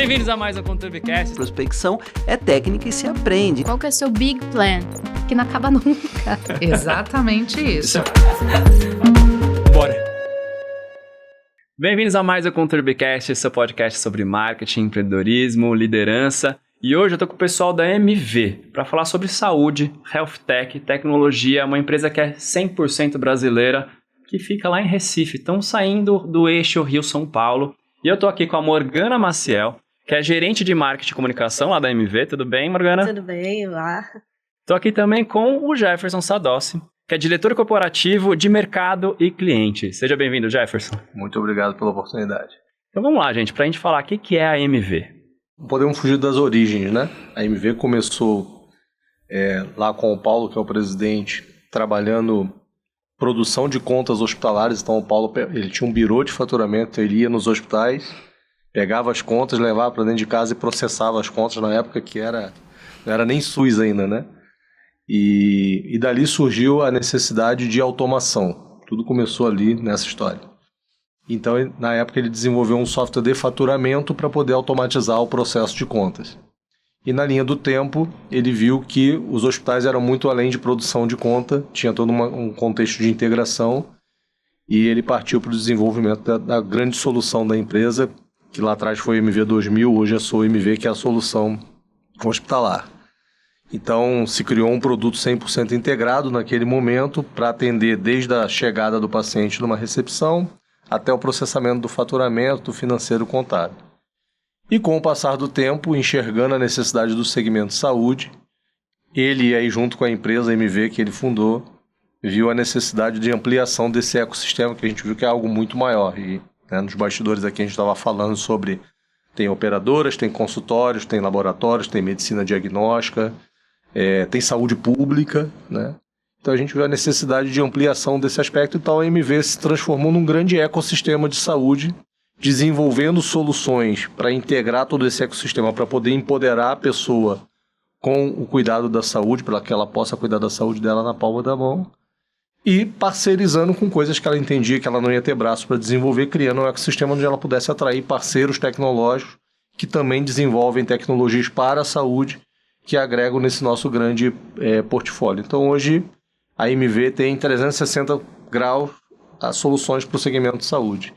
Bem-vindos a mais um ConturbiCast. Prospecção é técnica e se aprende. Qual que é o seu big plan? Que não acaba nunca. Exatamente isso. Bora. Bem-vindos a mais um ConturbiCast, seu podcast sobre marketing, empreendedorismo, liderança. E hoje eu tô com o pessoal da MV para falar sobre saúde, health tech, tecnologia, uma empresa que é 100% brasileira, que fica lá em Recife. Estão saindo do eixo Rio-São Paulo. E eu tô aqui com a Morgana Maciel, que é gerente de marketing e comunicação lá da MV. Tudo bem, Morgana? Tudo bem, lá. Tô aqui também com o Jefferson Sadossi, que é diretor corporativo de mercado e cliente. Seja bem-vindo, Jefferson. Muito obrigado pela oportunidade. Então vamos lá, gente, pra gente falar o que é a MV. Podemos fugir das origens, né? A MV começou lá com o Paulo, que é o presidente, trabalhando produção de contas hospitalares. Então o Paulo, ele tinha um birô de faturamento, ele ia nos hospitais, pegava as contas, levava para dentro de casa e processava as contas na época que não era nem SUS ainda, né? E dali surgiu a necessidade de automação. Tudo começou ali nessa história. Então, na época, ele desenvolveu um software de faturamento para poder automatizar o processo de contas. E na linha do tempo, ele viu que os hospitais eram muito além de produção de conta, tinha todo um contexto de integração, e ele partiu para o desenvolvimento da grande solução da empresa, que lá atrás foi MV 2000, hoje é só MV, que é a solução hospitalar. Então, se criou um produto 100% integrado naquele momento para atender desde a chegada do paciente numa recepção até o processamento do faturamento, do financeiro contábil. E com o passar do tempo, enxergando a necessidade do segmento saúde, ele aí junto com a empresa MV que ele fundou, viu a necessidade de ampliação desse ecossistema, que a gente viu que é algo muito maior. E nos bastidores aqui a gente estava falando sobre, tem operadoras, tem consultórios, tem laboratórios, tem medicina diagnóstica, tem saúde pública, né? Então a gente viu a necessidade de ampliação desse aspecto, então a MV se transformou num grande ecossistema de saúde, desenvolvendo soluções para integrar todo esse ecossistema, para poder empoderar a pessoa com o cuidado da saúde, para que ela possa cuidar da saúde dela na palma da mão, e parcerizando com coisas que ela entendia que ela não ia ter braço para desenvolver, criando um ecossistema onde ela pudesse atrair parceiros tecnológicos que também desenvolvem tecnologias para a saúde, que agregam nesse nosso grande portfólio. Então hoje a MV tem 360 graus as soluções para o segmento de saúde.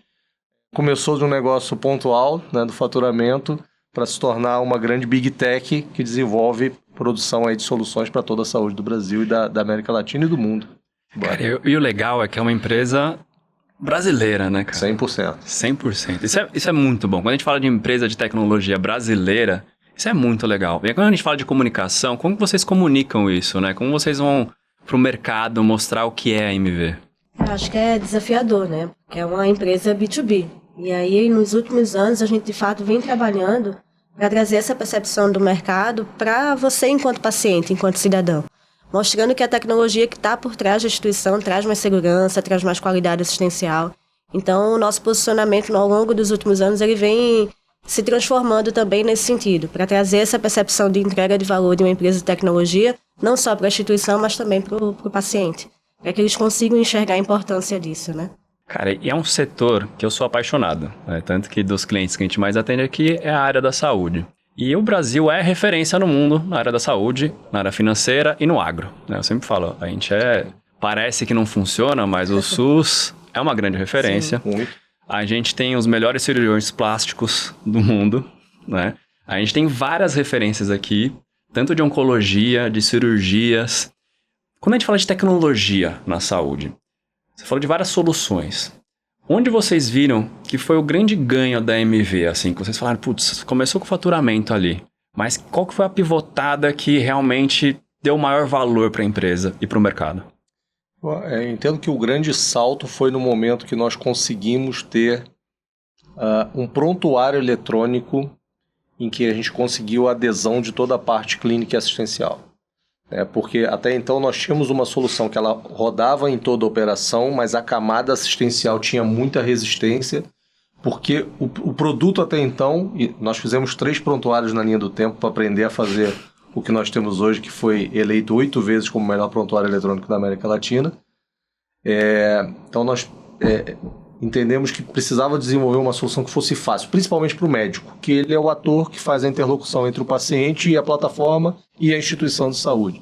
Começou de um negócio pontual, né, do faturamento, para se tornar uma grande big tech que desenvolve produção aí de soluções para toda a saúde do Brasil e da América Latina e do mundo. Cara, e o legal é que é uma empresa brasileira, né, cara? 100%. 100%. Isso é muito bom. Quando a gente fala de empresa de tecnologia brasileira, isso é muito legal. E quando a gente fala de comunicação, como que vocês comunicam isso, né? Como vocês vão para o mercado mostrar o que é a MV? Eu acho que é desafiador, né? Porque é uma empresa B2B. E aí, nos últimos anos, a gente, de fato, vem trabalhando para trazer essa percepção do mercado para você enquanto paciente, enquanto cidadão. Mostrando que a tecnologia que está por trás da instituição traz mais segurança, traz mais qualidade assistencial. Então, o nosso posicionamento ao longo dos últimos anos, ele vem se transformando também nesse sentido, para trazer essa percepção de entrega de valor de uma empresa de tecnologia, não só para a instituição, mas também para o paciente, para que eles consigam enxergar a importância disso, né? Cara, e é um setor que eu sou apaixonado, né? Tanto que dos clientes que a gente mais atende aqui é a área da saúde. E o Brasil é referência no mundo na área da saúde, na área financeira e no agro, né? Eu sempre falo, a gente parece que não funciona, mas o SUS é uma grande referência. Sim, muito. A gente tem os melhores cirurgiões plásticos do mundo, né? A gente tem várias referências aqui, tanto de oncologia, de cirurgias. Quando a gente fala de tecnologia na saúde, você falou de várias soluções. Onde vocês viram que foi o grande ganho da MV, assim, que vocês falaram, putz, começou com o faturamento ali, mas qual que foi a pivotada que realmente deu maior valor para a empresa e para o mercado? Eu entendo que o grande salto foi no momento que nós conseguimos ter um prontuário eletrônico em que a gente conseguiu a adesão de toda a parte clínica e assistencial. Porque até então nós tínhamos uma solução que ela rodava em toda a operação, mas a camada assistencial tinha muita resistência, porque o produto até então, e nós fizemos 3 prontuários na linha do tempo para aprender a fazer o que nós temos hoje, que foi eleito 8 vezes como o melhor prontuário eletrônico da América Latina. Então nós entendemos que precisava desenvolver uma solução que fosse fácil, principalmente para o médico, que ele é o ator que faz a interlocução entre o paciente e a plataforma e a instituição de saúde.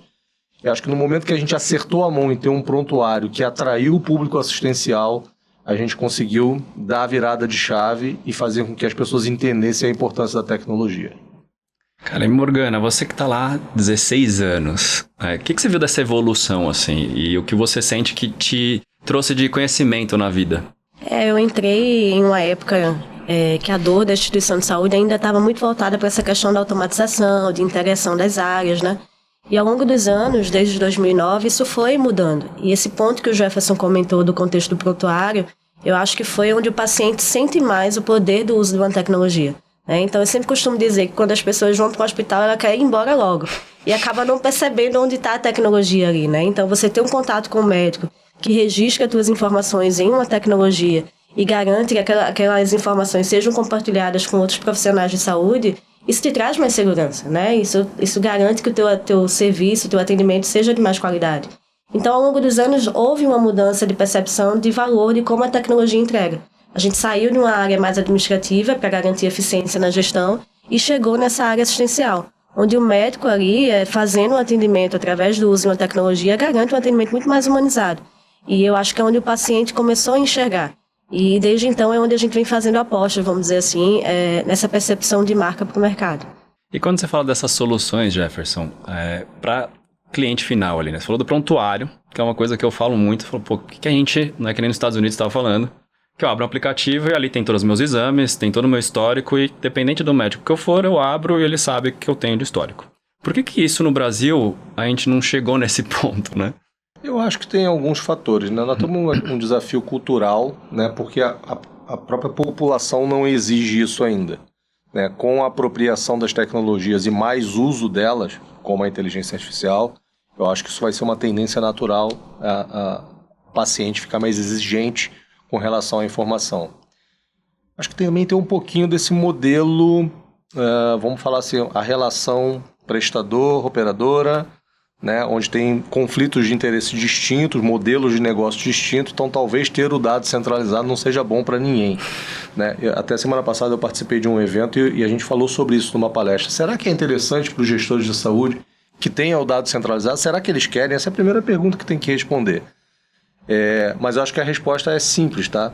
Eu acho que no momento que a gente acertou a mão em ter um prontuário que atraiu o público assistencial, a gente conseguiu dar a virada de chave e fazer com que as pessoas entendessem a importância da tecnologia. Cara, e Morgana, você que tá lá 16 anos, o que você viu dessa evolução, assim, e o que você sente que te trouxe de conhecimento na vida? Eu entrei em uma época que a dor da instituição de saúde ainda estava muito voltada para essa questão da automatização, de integração das áreas, né? E ao longo dos anos, desde 2009, isso foi mudando. E esse ponto que o Jefferson comentou do contexto do prontuário, eu acho que foi onde o paciente sente mais o poder do uso de uma tecnologia. Então, eu sempre costumo dizer que quando as pessoas vão para o hospital, ela quer ir embora logo. E acaba não percebendo onde está a tecnologia ali, né? Então, você ter um contato com o médico que registra as suas informações em uma tecnologia e garante que aquelas informações sejam compartilhadas com outros profissionais de saúde, isso te traz mais segurança, né? Isso garante que o teu serviço, o teu atendimento seja de mais qualidade. Então, ao longo dos anos, houve uma mudança de percepção de valor de como a tecnologia entrega. A gente saiu de uma área mais administrativa para garantir eficiência na gestão e chegou nessa área assistencial, onde o médico ali, fazendo um atendimento através do uso de uma tecnologia, garante um atendimento muito mais humanizado. E eu acho que é onde o paciente começou a enxergar. E desde então é onde a gente vem fazendo apostas, vamos dizer assim, nessa percepção de marca para o mercado. E quando você fala dessas soluções, Jefferson, para cliente final ali, né? Você falou do prontuário, que é uma coisa que eu falo muito. Você falou, pô, o que a gente, não é que nem nos Estados Unidos estava falando, que eu abro um aplicativo e ali tem todos os meus exames, tem todo o meu histórico e dependente do médico que eu for, eu abro e ele sabe que eu tenho de histórico. Por que isso no Brasil a gente não chegou nesse ponto, né? Eu acho que tem alguns fatores, né? Nós temos um desafio cultural, né? Porque a própria população não exige isso ainda, né? Com a apropriação das tecnologias e mais uso delas, como a inteligência artificial, eu acho que isso vai ser uma tendência natural a paciente ficar mais exigente com relação à informação. Acho que também tem um pouquinho desse modelo, vamos falar assim, a relação prestador-operadora, né, onde tem conflitos de interesse distintos, modelos de negócio distintos, então talvez ter o dado centralizado não seja bom para ninguém. Né? Até semana passada eu participei de um evento e a gente falou sobre isso numa palestra. Será que é interessante para os gestores de saúde que tenha o dado centralizado? Será que eles querem? Essa é a primeira pergunta que tem que responder. Mas eu acho que a resposta é simples, tá?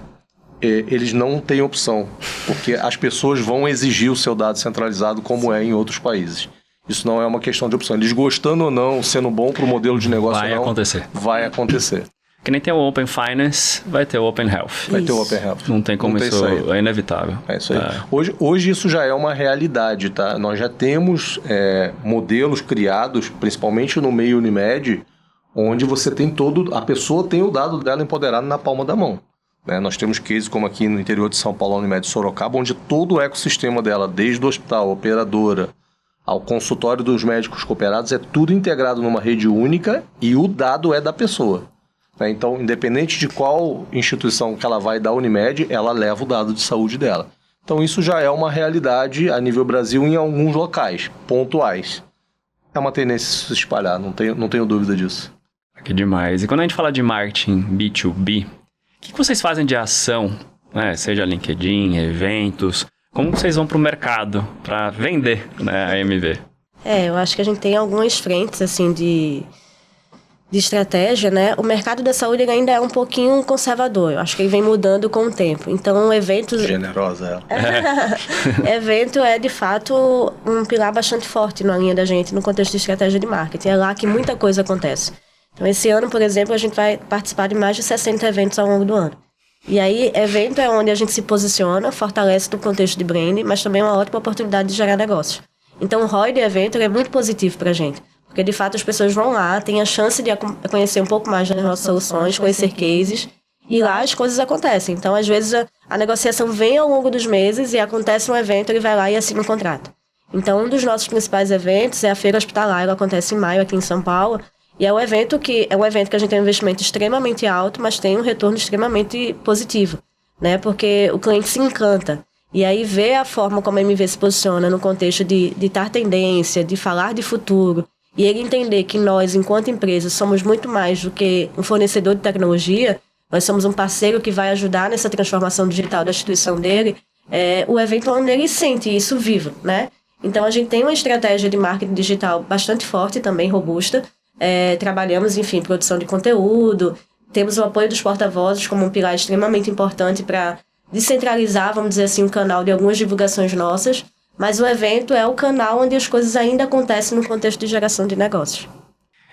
Eles não têm opção, porque as pessoas vão exigir o seu dado centralizado como é em outros países. Isso não é uma questão de opção. Eles gostando ou não, sendo bom para o modelo de negócio ou não, vai acontecer. Que nem tem o Open Finance, vai ter o Open Health. Vai ter o Open Health. Não tem como, isso é inevitável. É isso aí. Hoje isso já é uma realidade, tá? Nós já temos modelos criados, principalmente no meio Unimed, onde você tem a pessoa tem o dado dela empoderado na palma da mão. Né? Nós temos cases como aqui no interior de São Paulo, a Unimed Sorocaba, onde todo o ecossistema dela, desde o hospital, a operadora, ao consultório dos médicos cooperados, é tudo integrado numa rede única e o dado é da pessoa. Né? Então, independente de qual instituição que ela vai da Unimed, ela leva o dado de saúde dela. Então, isso já é uma realidade a nível Brasil em alguns locais, pontuais. É uma tendência a se espalhar, não tenho dúvida disso. Que demais. E quando a gente fala de marketing B2B, o que vocês fazem de ação, né? Seja LinkedIn, eventos, como vocês vão para o mercado para vender, né, a MV? Eu acho que a gente tem algumas frentes assim, de estratégia, né? O mercado da saúde ele ainda é um pouquinho conservador. Eu acho que ele vem mudando com o tempo. Então, eventos... Generosa ela. Evento é, de fato, um pilar bastante forte na linha da gente, no contexto de estratégia de marketing. É lá que muita coisa acontece. Então, esse ano, por exemplo, a gente vai participar de mais de 60 eventos ao longo do ano. E aí, evento é onde a gente se posiciona, fortalece no contexto de branding, mas também é uma ótima oportunidade de gerar negócios. Então, o ROI de evento é muito positivo para a gente, porque de fato as pessoas vão lá, têm a chance de conhecer um pouco mais das nossas soluções, conhecer cases, e lá as coisas acontecem. Então, às vezes, a negociação vem ao longo dos meses e acontece um evento, ele vai lá e assina um contrato. Então, um dos nossos principais eventos é a Feira Hospitalar, ela acontece em maio aqui em São Paulo, e é um evento que a gente tem um investimento extremamente alto, mas tem um retorno extremamente positivo, né? Porque o cliente se encanta. E aí vê a forma como a MV se posiciona no contexto de ditar tendência, de falar de futuro, e ele entender que nós, enquanto empresa, somos muito mais do que um fornecedor de tecnologia, nós somos um parceiro que vai ajudar nessa transformação digital da instituição dele, o evento onde ele sente isso vivo, né? Então, a gente tem uma estratégia de marketing digital bastante forte, também robusta. Trabalhamos, enfim, produção de conteúdo, temos o apoio dos porta-vozes como um pilar extremamente importante para descentralizar, vamos dizer assim, o canal de algumas divulgações nossas, mas o evento é o canal onde as coisas ainda acontecem no contexto de geração de negócios.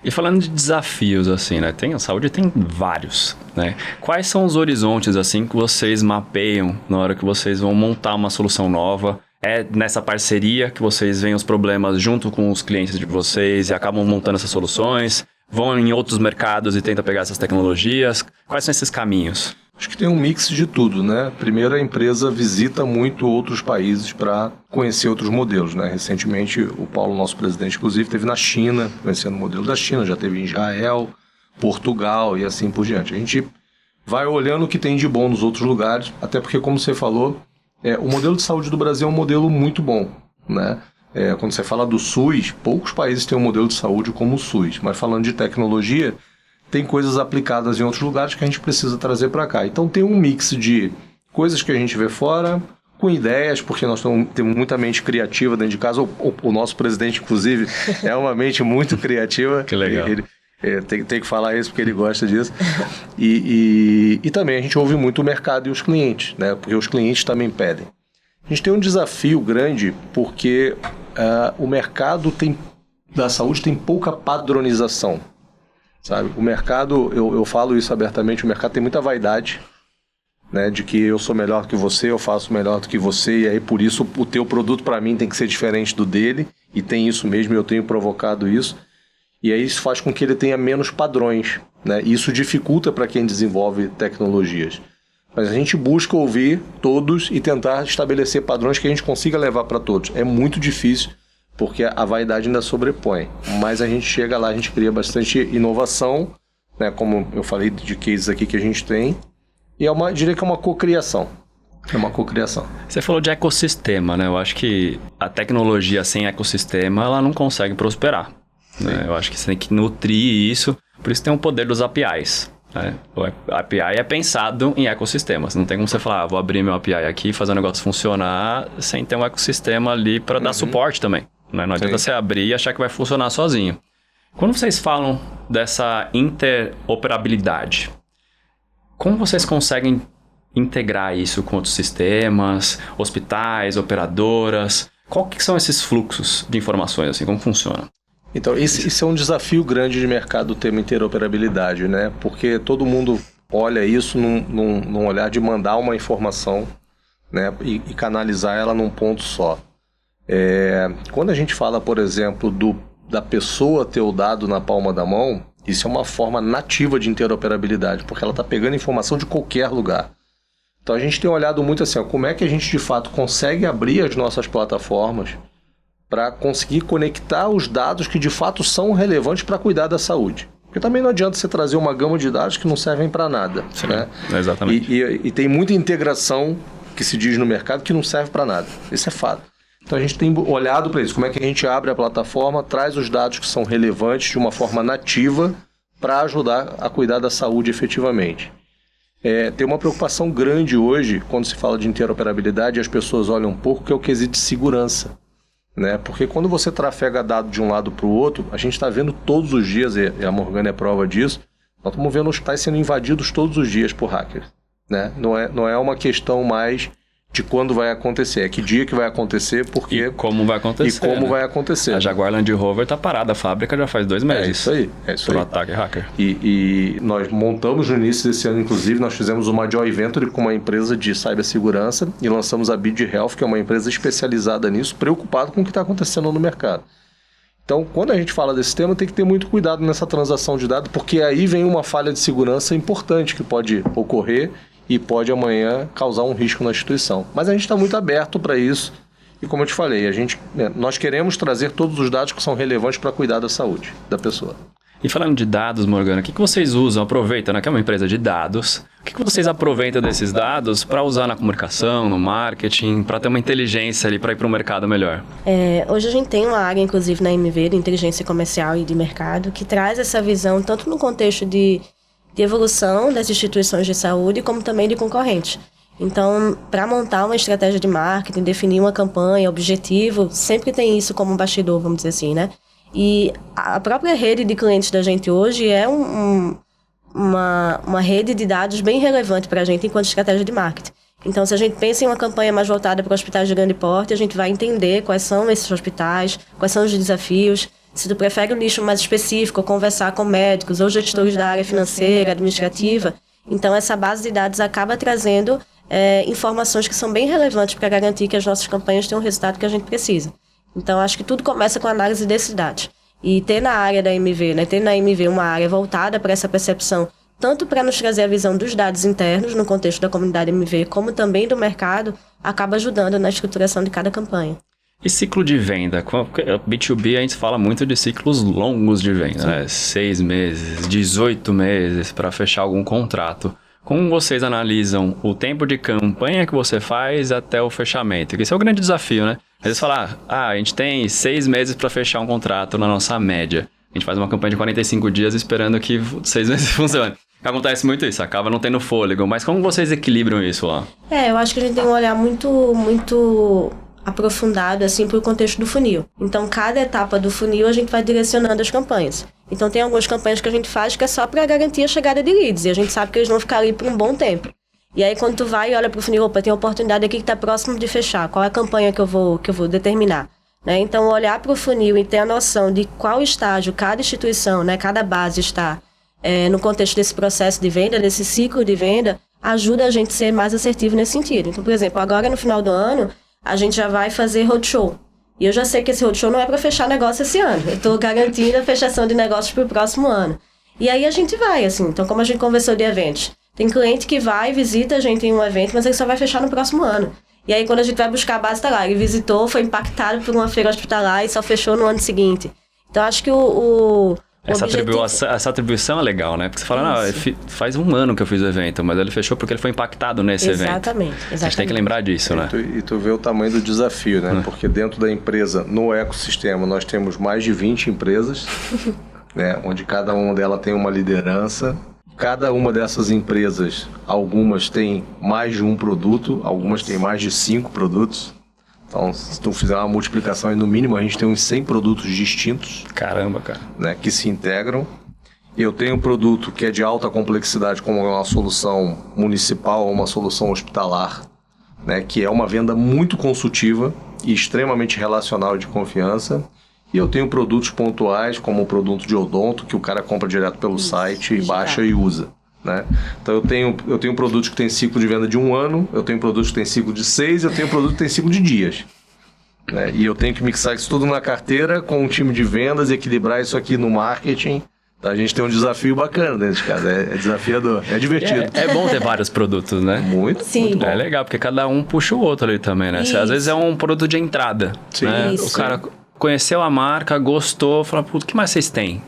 E falando de desafios, assim, né? A saúde tem vários, né? Quais são os horizontes, assim, que vocês mapeiam na hora que vocês vão montar uma solução nova? É nessa parceria que vocês veem os problemas junto com os clientes de vocês e acabam montando essas soluções? Vão em outros mercados e tentam pegar essas tecnologias? Quais são esses caminhos? Acho que tem um mix de tudo, né? Primeiro, a empresa visita muito outros países para conhecer outros modelos, né? Recentemente, o Paulo, nosso presidente, inclusive, esteve na China, conhecendo o modelo da China, já esteve em Israel, Portugal e assim por diante. A gente vai olhando o que tem de bom nos outros lugares, até porque, como você falou, o modelo de saúde do Brasil é um modelo muito bom, né? Quando você fala do SUS, poucos países têm um modelo de saúde como o SUS, mas falando de tecnologia, tem coisas aplicadas em outros lugares que a gente precisa trazer para cá. Então tem um mix de coisas que a gente vê fora, com ideias, porque nós temos muita mente criativa dentro de casa. O nosso presidente, inclusive, é uma mente muito criativa. Que legal. Tem que falar isso porque ele gosta disso. E também a gente ouve muito o mercado e os clientes, né? Porque os clientes também pedem. A gente tem um desafio grande porque o mercado da saúde tem pouca padronização. Sabe? O mercado, eu falo isso abertamente, o mercado tem muita vaidade, né, de que eu sou melhor do que você, eu faço melhor do que você, e aí por isso o teu produto para mim tem que ser diferente do dele, e tem isso mesmo, eu tenho provocado isso, e aí isso faz com que ele tenha menos padrões, né, e isso dificulta para quem desenvolve tecnologias. Mas a gente busca ouvir todos e tentar estabelecer padrões que a gente consiga levar para todos. É muito difícil, porque a vaidade ainda sobrepõe. Mas a gente chega lá, a gente cria bastante inovação, né? Como eu falei de cases aqui que a gente tem, e diria que é uma cocriação. É uma cocriação. Você falou de ecossistema, né? Eu acho que a tecnologia sem ecossistema, ela não consegue prosperar, né? Eu acho que você tem que nutrir isso, por isso tem o poder dos APIs. Né? O API é pensado em ecossistemas. Não tem como você falar, vou abrir meu API aqui e fazer o negócio funcionar sem ter um ecossistema ali para dar suporte também. Não adianta você abrir e achar que vai funcionar sozinho. Quando vocês falam dessa interoperabilidade, como vocês conseguem integrar isso com outros sistemas, hospitais, operadoras? Qual que são esses fluxos de informações, assim, como funciona? Então, esse é um desafio grande de mercado, o tema interoperabilidade, né? Porque todo mundo olha isso num olhar de mandar uma informação, né, e canalizar ela num ponto só. Quando a gente fala, por exemplo, da pessoa ter o dado na palma da mão, isso é uma forma nativa de interoperabilidade, porque ela está pegando informação de qualquer lugar. Então a gente tem olhado muito assim, como é que a gente de fato consegue abrir as nossas plataformas para conseguir conectar os dados que de fato são relevantes para cuidar da saúde. Porque também não adianta você trazer uma gama de dados que não servem para nada. Sim, né? Exatamente. E tem muita integração que se diz no mercado que não serve para nada. Isso é fato. Então a gente tem olhado para isso, como é que a gente abre a plataforma, traz os dados que são relevantes de uma forma nativa para ajudar a cuidar da saúde efetivamente. Tem uma preocupação grande hoje, quando se fala de interoperabilidade, e as pessoas olham um pouco, que é o quesito de segurança. Né? Porque quando você trafega dado de um lado para o outro, a gente está vendo todos os dias, e a Morgana é prova disso, nós estamos vendo hospitais sendo invadidos todos os dias por hackers. Né? Não é uma questão mais de quando vai acontecer, é que dia que vai acontecer, porque... E como vai acontecer. Vai acontecer. A Jaguar Land Rover está parada, a fábrica já faz 2 meses. É isso aí. Por um ataque hacker. E nós montamos no início desse ano, inclusive, nós fizemos uma joint venture com uma empresa de cibersegurança e lançamos a Bid Health, que é uma empresa especializada nisso, preocupado com o que está acontecendo no mercado. Então, quando a gente fala desse tema, tem que ter muito cuidado nessa transação de dados, porque aí vem uma falha de segurança importante que pode ocorrer e pode amanhã causar um risco na instituição. Mas a gente está muito aberto para isso e, como eu te falei, nós queremos trazer todos os dados que são relevantes para cuidar da saúde da pessoa. E falando de dados, Morgana, o que vocês usam, aproveitam, né, que é uma empresa de dados, o que vocês aproveitam desses dados para usar na comunicação, no marketing, para ter uma inteligência ali para ir para um mercado melhor? Hoje a gente tem uma área, inclusive na MV, de inteligência comercial e de mercado, que traz essa visão tanto no contexto de de evolução das instituições de saúde, como também de concorrentes. Então, para montar uma estratégia de marketing, definir uma campanha, objetivo, sempre tem isso como um bastidor, vamos dizer assim, né? E a própria rede de clientes da gente hoje é uma rede de dados bem relevante para a gente enquanto estratégia de marketing. Então, se a gente pensa em uma campanha mais voltada para hospitais de grande porte, a gente vai entender quais são esses hospitais, quais são os desafios. Se tu prefere um nicho mais específico, conversar com médicos ou gestores da área financeira, administrativa, então essa base de dados acaba trazendo informações que são bem relevantes para garantir que as nossas campanhas tenham o resultado que a gente precisa. Então, acho que tudo começa com a análise desses dados. E ter na área da MV, né, ter na MV uma área voltada para essa percepção, tanto para nos trazer a visão dos dados internos no contexto da comunidade MV, como também do mercado, acaba ajudando na estruturação de cada campanha. E ciclo de venda? B2B a gente fala muito de ciclos longos de venda, né? 6 meses, 18 meses para fechar algum contrato. Como vocês analisam o tempo de campanha que você faz até o fechamento? Esse é o grande desafio, né? Às vezes falar, a gente tem 6 meses para fechar um contrato na nossa média. A gente faz uma campanha de 45 dias esperando que 6 meses funcione. Acontece muito isso, acaba não tendo fôlego. Mas como vocês equilibram isso lá? Eu acho que a gente tem um olhar muito aprofundado assim para o contexto do funil. Então, cada etapa do funil a gente vai direcionando as campanhas. Então, tem algumas campanhas que a gente faz que é só para garantir a chegada de leads. E a gente sabe que eles vão ficar ali por um bom tempo. E aí, quando tu vai e olha para o funil, opa, tem uma oportunidade aqui que está próximo de fechar. Qual é a campanha que eu vou determinar? Né? Então, olhar para o funil e ter a noção de qual estágio cada instituição, né, cada base está no contexto desse processo de venda, desse ciclo de venda, ajuda a gente a ser mais assertivo nesse sentido. Então, por exemplo, agora no final do ano, a gente já vai fazer roadshow. E eu já sei que esse roadshow não é para fechar negócio esse ano. Eu estou garantindo a fechação de negócios para o próximo ano. E aí a gente vai, assim. Então, como a gente conversou de eventos, tem cliente que vai, visita a gente em um evento, mas ele só vai fechar no próximo ano. E aí, quando a gente vai buscar a base, tá lá. Ele visitou, foi impactado por uma feira hospitalar e só fechou no ano seguinte. Então, acho que essa atribuição é legal, né? Porque você fala, faz um ano que eu fiz o evento, mas ele fechou porque ele foi impactado nesse evento. Exatamente. A gente tem que lembrar disso, né? E tu vê o tamanho do desafio, né? Porque dentro da empresa, no ecossistema, nós temos mais de 20 empresas, né? Onde cada uma delas tem uma liderança. Cada uma dessas empresas, algumas têm mais de um produto, algumas têm mais de 5 produtos. Então, se tu fizer uma multiplicação, no mínimo a gente tem uns 100 produtos distintos. Caramba, cara. Né, que se integram. Eu tenho um produto que é de alta complexidade, como uma solução municipal ou uma solução hospitalar, né, que é uma venda muito consultiva e extremamente relacional e de confiança. E eu tenho produtos pontuais, como o produto de odonto, que o cara compra direto pelo site e baixa e usa. Né? Então eu tenho produtos que tem ciclo de venda de 1 ano, eu tenho produtos que tem ciclo de 6, eu tenho produto que tem ciclo de dias. Né? E eu tenho que mixar isso tudo na carteira com um time de vendas e equilibrar isso aqui no marketing. Então a gente tem um desafio bacana dentro de casa, é desafiador, é divertido. É bom ter vários produtos, né? Muito bom. É legal, porque cada um puxa o outro ali também, né? Às vezes é um produto de entrada. Sim. Né? O cara conheceu a marca, gostou, falou, o que mais vocês têm?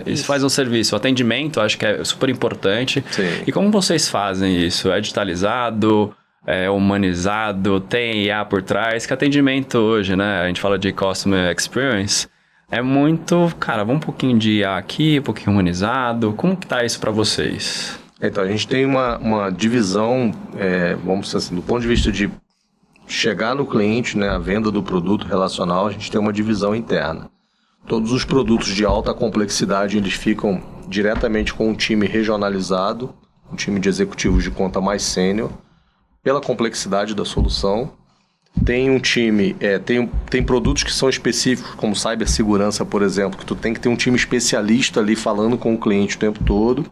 Isso faz um serviço. O atendimento, acho que é super importante. Sim. E como vocês fazem isso? É digitalizado? É humanizado? Tem IA por trás? Que atendimento hoje, né? A gente fala de Customer Experience. É muito, cara, vamos um pouquinho de IA aqui, um pouquinho humanizado. Como que tá isso para vocês? Então, a gente tem uma divisão, vamos dizer assim, do ponto de vista de chegar no cliente, né, a venda do produto relacional, a gente tem uma divisão interna. Todos os produtos de alta complexidade, eles ficam diretamente com um time regionalizado, um time de executivos de conta mais sênior, pela complexidade da solução. Tem um time, tem produtos que são específicos, como cibersegurança, por exemplo, que tu tem que ter um time especialista ali falando com o cliente o tempo todo.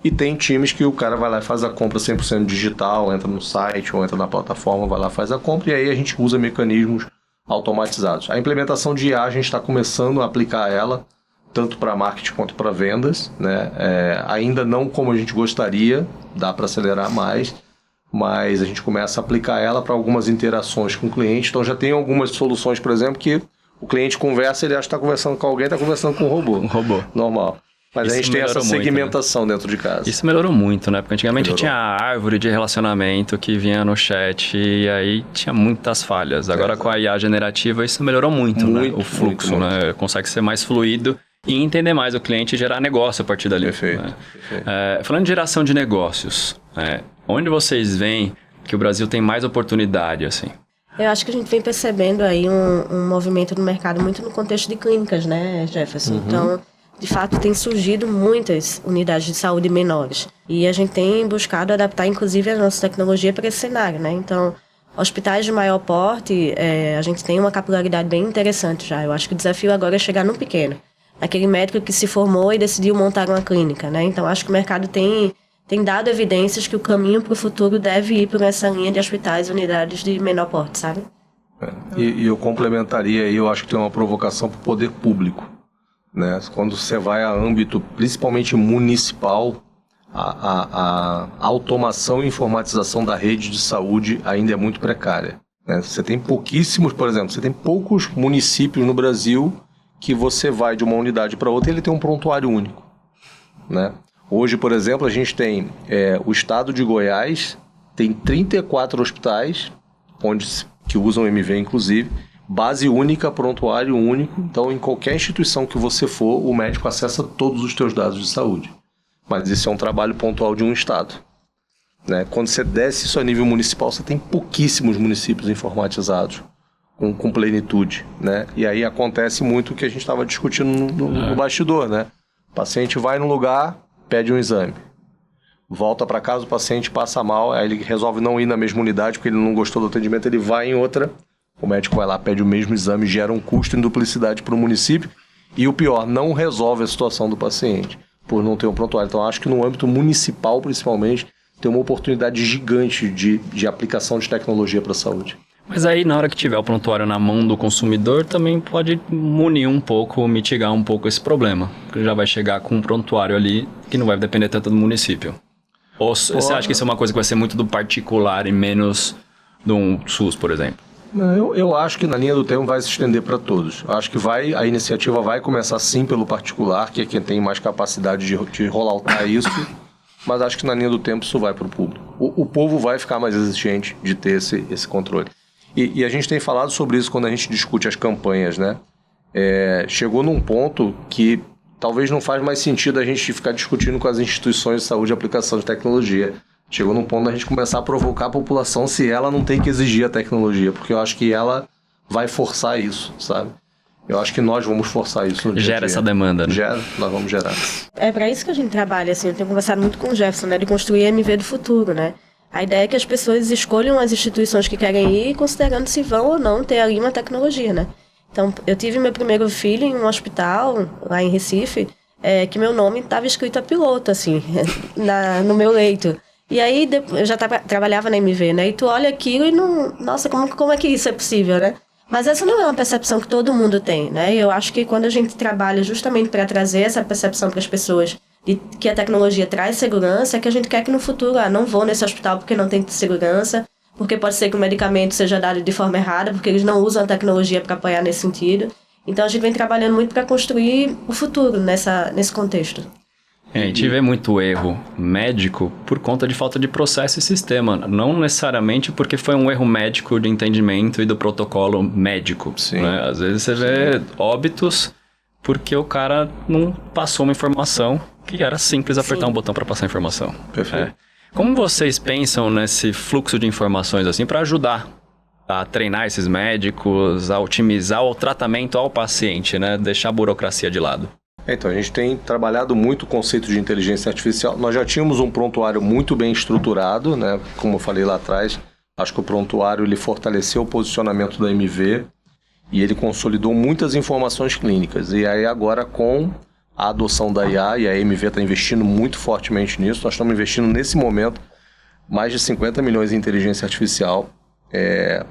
E tem times que o cara vai lá e faz a compra 100% digital, entra no site ou entra na plataforma, vai lá e faz a compra, e aí a gente usa mecanismos automatizados. A implementação de IA, a gente está começando a aplicar ela, tanto para marketing quanto para vendas, né? Ainda não como a gente gostaria, dá para acelerar mais, mas a gente começa a aplicar ela para algumas interações com o cliente. Então já tem algumas soluções, por exemplo, que o cliente conversa, ele acha que está conversando com alguém, está conversando com um robô. Um robô. Normal. Mas Isso a gente tem essa segmentação, né, dentro de casa. Isso melhorou muito, né? Porque antigamente tinha a árvore de relacionamento que vinha no chat e aí tinha muitas falhas. Agora com a IA generativa isso melhorou muito, né? O fluxo, né? Consegue ser mais fluido e entender mais o cliente e gerar negócio a partir dali. Perfeito. Né? Falando de geração de negócios, onde vocês veem que o Brasil tem mais oportunidade, assim? Eu acho que a gente vem percebendo aí um movimento no mercado muito no contexto de clínicas, né, Jefferson? Então, de fato, tem surgido muitas unidades de saúde menores. E a gente tem buscado adaptar, inclusive, a nossa tecnologia para esse cenário, né? Então, hospitais de maior porte, a gente tem uma capilaridade bem interessante já. Eu acho que o desafio agora é chegar no pequeno. Aquele médico que se formou e decidiu montar uma clínica, né? Então, acho que o mercado tem dado evidências que o caminho para o futuro deve ir por essa linha de hospitais e unidades de menor porte, sabe? E eu complementaria aí, eu acho que tem uma provocação para o poder público, né? Quando você vai a âmbito, principalmente municipal, a automação e informatização da rede de saúde ainda é muito precária, né? Você tem pouquíssimos, por exemplo, você tem poucos municípios no Brasil que você vai de uma unidade para outra e ele tem um prontuário único, né? Hoje, por exemplo, a gente tem o estado de Goiás, tem 34 hospitais que usam MV, inclusive, base única, prontuário único. Então, em qualquer instituição que você for, o médico acessa todos os teus dados de saúde. Mas esse é um trabalho pontual de um estado, né? Quando você desce isso a nível municipal, você tem pouquíssimos municípios informatizados com plenitude, né? E aí acontece muito o que a gente estava discutindo no bastidor, né? O paciente vai num lugar, pede um exame, volta para casa, o paciente passa mal, aí ele resolve não ir na mesma unidade porque ele não gostou do atendimento, ele vai em outra, o médico vai lá, pede o mesmo exame, gera um custo em duplicidade para o município e o pior, não resolve a situação do paciente por não ter um prontuário. Então acho que no âmbito municipal, principalmente, tem uma oportunidade gigante de aplicação de tecnologia para a saúde. Mas aí, na hora que tiver o prontuário na mão do consumidor, também pode munir um pouco, mitigar um pouco esse problema. Porque já vai chegar com um prontuário ali que não vai depender tanto do município. Ou você acha que isso é uma coisa que vai ser muito do particular e menos do SUS, por exemplo? Eu acho que na linha do tempo vai se estender para todos. Acho que a iniciativa vai começar sim pelo particular, que é quem tem mais capacidade de rolloutar isso, mas acho que na linha do tempo isso vai para o público. O povo vai ficar mais exigente de ter esse controle. E a gente tem falado sobre isso quando a gente discute as campanhas, né? Chegou num ponto que talvez não faz mais sentido a gente ficar discutindo com as instituições de saúde a aplicação de tecnologia. Chegou num ponto da gente começar a provocar a população se ela não tem que exigir a tecnologia, porque eu acho que ela vai forçar isso, sabe? Eu acho que nós vamos forçar isso no dia a dia. Gera essa demanda, né? Nós vamos gerar. É para isso que a gente trabalha, assim, eu tenho conversado muito com o Jefferson, né, de construir MV do futuro, né? A ideia é que as pessoas escolham as instituições que querem ir, considerando se vão ou não ter ali uma tecnologia, né? Então, eu tive meu primeiro filho em um hospital, lá em Recife, que meu nome estava escrito a piloto, assim, no meu leito. E aí, eu já trabalhava na MV, né? E tu olha aquilo e não... Nossa, como é que isso é possível, né? Mas essa não é uma percepção que todo mundo tem, né? E eu acho que quando a gente trabalha justamente para trazer essa percepção para as pessoas de que a tecnologia traz segurança, é que a gente quer que no futuro, não vou nesse hospital porque não tem segurança, porque pode ser que o medicamento seja dado de forma errada, porque eles não usam a tecnologia para apoiar nesse sentido. Então a gente vem trabalhando muito para construir o futuro nesse contexto. A gente vê muito erro médico por conta de falta de processo e sistema. Não necessariamente porque foi um erro médico de entendimento e do protocolo médico. Sim. Né? Às vezes você vê óbitos porque o cara não passou uma informação que era simples apertar um botão para passar a informação. Perfeito. Como vocês pensam nesse fluxo de informações assim para ajudar a treinar esses médicos, a otimizar o tratamento ao paciente, né? Deixar a burocracia de lado? Então, a gente tem trabalhado muito o conceito de inteligência artificial. Nós já tínhamos um prontuário muito bem estruturado, né? Como eu falei lá atrás, acho que o prontuário ele fortaleceu o posicionamento da MV e ele consolidou muitas informações clínicas. E aí agora com a adoção da IA, e a MV está investindo muito fortemente nisso, nós estamos investindo nesse momento mais de 50 milhões em inteligência artificial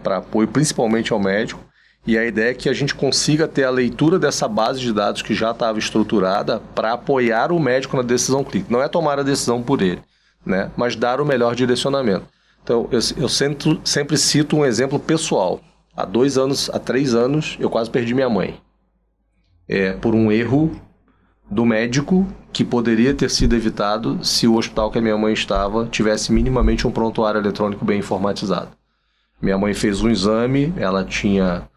para apoio principalmente ao médico. E a ideia é que a gente consiga ter a leitura dessa base de dados que já estava estruturada para apoiar o médico na decisão clínica. Não é tomar a decisão por ele, né? Mas dar o melhor direcionamento. Então, eu sempre cito um exemplo pessoal. Há 3 anos, eu quase perdi minha mãe. Por um erro do médico que poderia ter sido evitado se o hospital que a minha mãe estava tivesse minimamente um prontuário eletrônico bem informatizado. Minha mãe fez um exame, ela tinha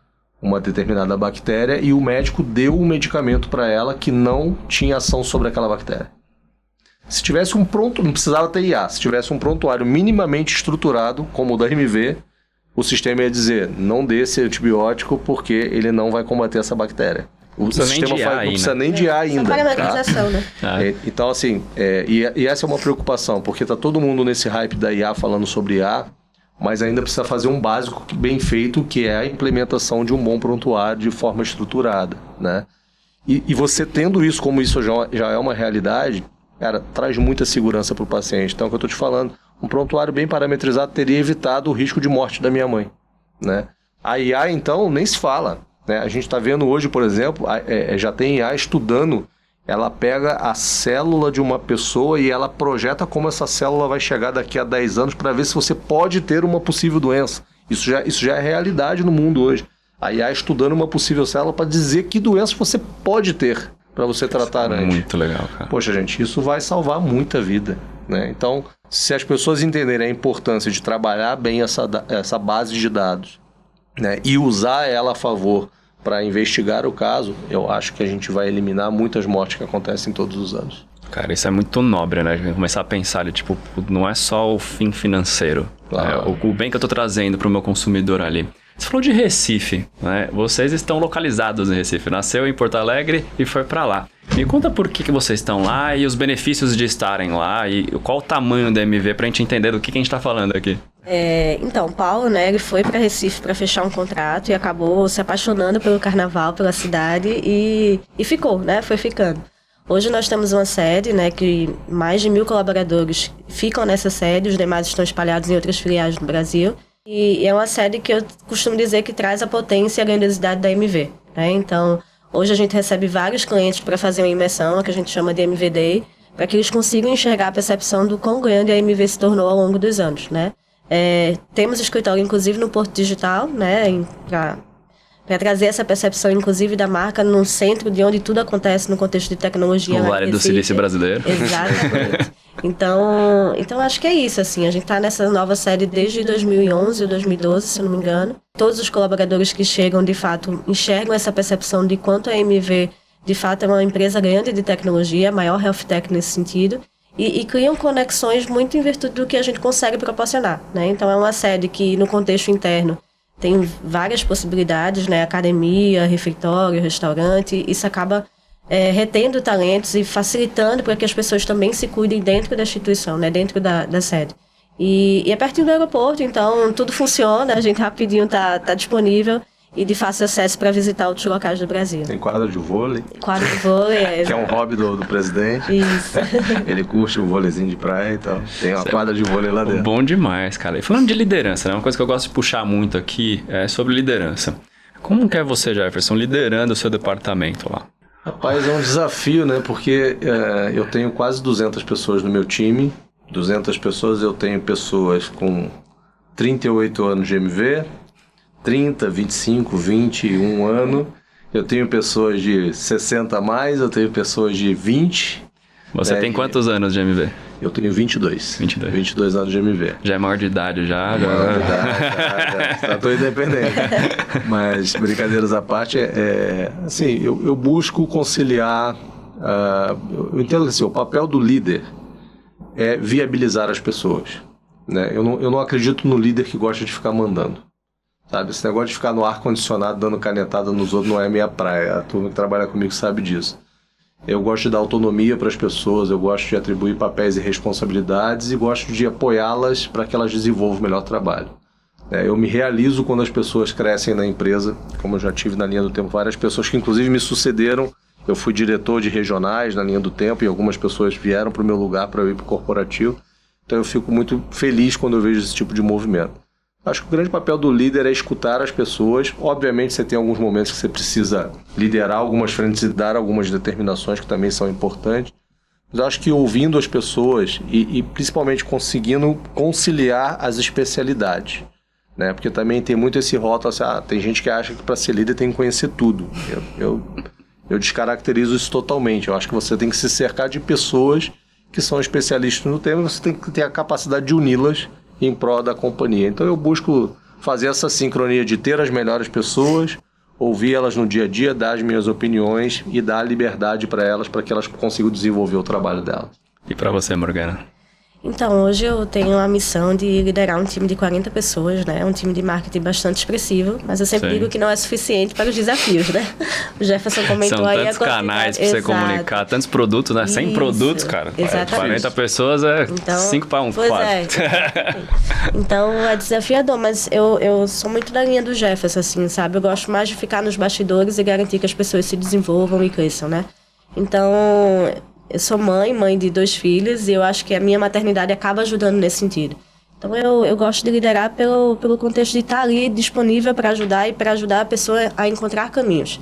uma determinada bactéria e o médico deu um medicamento para ela que não tinha ação sobre aquela bactéria. Se tivesse não precisava ter IA, se tivesse um prontuário minimamente estruturado, como o da MV, o sistema ia dizer, não dê esse antibiótico porque ele não vai combater essa bactéria. O sistema não precisa nem de IA ainda. Só parametrização, né? Então, assim, e essa é uma preocupação, porque tá todo mundo nesse hype da IA falando sobre IA, mas ainda precisa fazer um básico bem feito, que é a implementação de um bom prontuário de forma estruturada, né? E você tendo isso, como isso já é uma realidade, cara, traz muita segurança para o paciente. Então, é o que eu estou te falando, um prontuário bem parametrizado teria evitado o risco de morte da minha mãe, né? A IA, então, nem se fala, né? A gente está vendo hoje, por exemplo, já tem IA estudando, ela pega a célula de uma pessoa e ela projeta como essa célula vai chegar daqui a 10 anos para ver se você pode ter uma possível doença. Isso já é realidade no mundo hoje. A IA estudando uma possível célula para dizer que doença você pode ter para você tratar antes. Muito legal, cara. Poxa, gente, isso vai salvar muita vida, né? Então, se as pessoas entenderem a importância de trabalhar bem essa base de dados, né, e usar ela a favor para investigar o caso, eu acho que a gente vai eliminar muitas mortes que acontecem todos os anos. Cara, isso é muito nobre, né? Começar a pensar, tipo, não é só o fim financeiro. Claro. O bem que eu tô trazendo pro meu consumidor ali. Você falou de Recife, né? Vocês estão localizados em Recife. Nasceu em Porto Alegre e foi para lá. Me conta por que vocês estão lá e os benefícios de estarem lá e qual o tamanho da MV pra gente entender do que a gente tá falando aqui. Então, Paulo, né, ele foi para Recife para fechar um contrato e acabou se apaixonando pelo carnaval, pela cidade e ficou, né? Foi ficando. Hoje nós temos uma sede, né, que mais de 1.000 colaboradores ficam nessa sede, os demais estão espalhados em outras filiais do Brasil. E é uma sede que eu costumo dizer que traz a potência e a grandiosidade da MV, né? Então, hoje a gente recebe vários clientes para fazer uma imersão, que a gente chama de MV Day, para que eles consigam enxergar a percepção do quão grande a MV se tornou ao longo dos anos, né? Temos escritório, inclusive, no Porto Digital, né, para trazer essa percepção, inclusive, da marca num centro de onde tudo acontece no contexto de tecnologia. O Vale do Silício brasileiro. Exatamente. Então, acho que é isso, assim, a gente está nessa nova série desde 2011 ou 2012, se não me engano. Todos os colaboradores que chegam, de fato, enxergam essa percepção de quanto a MV, de fato, é uma empresa grande de tecnologia, a maior health tech nesse sentido, e criam conexões muito em virtude do que a gente consegue proporcionar, né? Então, é uma sede que, no contexto interno, tem várias possibilidades, né? Academia, refeitório, restaurante. Isso acaba retendo talentos e facilitando para que as pessoas também se cuidem dentro da instituição, né? Dentro da sede. E é pertinho do aeroporto, então tudo funciona, a gente rapidinho tá disponível e de fácil acesso para visitar outros locais do Brasil. Tem quadra de vôlei. Quadra de vôlei, que é um hobby do presidente. Isso. Ele curte o vôleizinho de praia e tal. Tem uma quadra de vôlei lá dentro. Bom demais, cara. E falando de liderança, né? Uma coisa que eu gosto de puxar muito aqui é sobre liderança. Como que é você, Jefferson, liderando o seu departamento lá? Rapaz, é um desafio, né? Porque eu tenho quase 200 pessoas no meu time. 200 pessoas, eu tenho pessoas com 38 anos de MV, 30, 25, 21 anos. Eu tenho pessoas de 60 a mais, eu tenho pessoas de 20. Você tem quantos anos de MV? Eu tenho 22. 22 anos de MV. Já é maior de idade, já? Maior de idade, já estou independente. Mas, brincadeiras à parte, assim, eu busco conciliar... eu entendo que assim, o papel do líder é viabilizar as pessoas, né? Eu não acredito no líder que gosta de ficar mandando. Sabe, esse negócio de ficar no ar-condicionado dando canetada nos outros não é minha praia. A turma que trabalha comigo sabe disso. Eu gosto de dar autonomia para as pessoas, eu gosto de atribuir papéis e responsabilidades e gosto de apoiá-las para que elas desenvolvam o melhor trabalho. Eu me realizo quando as pessoas crescem na empresa, como eu já tive na linha do tempo várias pessoas que inclusive me sucederam. Eu fui diretor de regionais na linha do tempo e algumas pessoas vieram para o meu lugar para eu ir para o corporativo. Então eu fico muito feliz quando eu vejo esse tipo de movimento. Acho que o grande papel do líder é escutar as pessoas. Obviamente você tem alguns momentos que você precisa liderar algumas frentes e dar algumas determinações que também são importantes. Mas eu acho que ouvindo as pessoas e principalmente conseguindo conciliar as especialidades, né? Porque também tem muito esse rótulo, assim, tem gente que acha que para ser líder tem que conhecer tudo. Eu descaracterizo isso totalmente. Eu acho que você tem que se cercar de pessoas que são especialistas no tema e você tem que ter a capacidade de uni-las em prol da companhia. Então eu busco fazer essa sincronia de ter as melhores pessoas, ouvir elas no dia a dia, dar as minhas opiniões e dar liberdade para elas, para que elas consigam desenvolver o trabalho delas. E para você, Morgana? Então, hoje eu tenho a missão de liderar um time de 40 pessoas, né? Um time de marketing bastante expressivo, mas eu sempre digo que não é suficiente para os desafios, né? O Jefferson comentou São aí tantos canais para você comunicar, tantos produtos, né? 100 produtos, cara. Exatamente. 40 pessoas é 5 para 1, pois quase. Então, é desafiador, mas eu sou muito da linha do Jefferson, assim, sabe? Eu gosto mais de ficar nos bastidores e garantir que as pessoas se desenvolvam e cresçam, né? Então, eu sou mãe de 2 filhos, e eu acho que a minha maternidade acaba ajudando nesse sentido. Então, eu gosto de liderar pelo contexto de estar ali disponível para ajudar e para ajudar a pessoa a encontrar caminhos.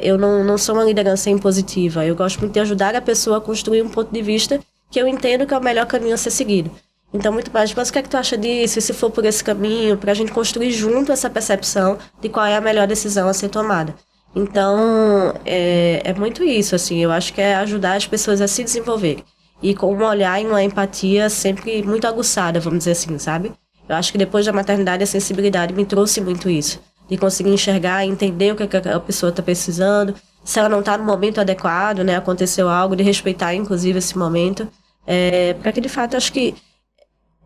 Eu não sou uma liderança impositiva, eu gosto muito de ajudar a pessoa a construir um ponto de vista que eu entendo que é o melhor caminho a ser seguido. Então, muito mais, mas o que é que tu acha disso? E se for por esse caminho, para a gente construir junto essa percepção de qual é a melhor decisão a ser tomada. Então, é muito isso, assim, eu acho que é ajudar as pessoas a se desenvolverem. E com um olhar e uma empatia sempre muito aguçada, vamos dizer assim, sabe? Eu acho que depois da maternidade a sensibilidade me trouxe muito isso. De conseguir enxergar, entender o que a pessoa está precisando, se ela não está no momento adequado, né? Aconteceu algo, de respeitar inclusive esse momento. Para que de fato, acho que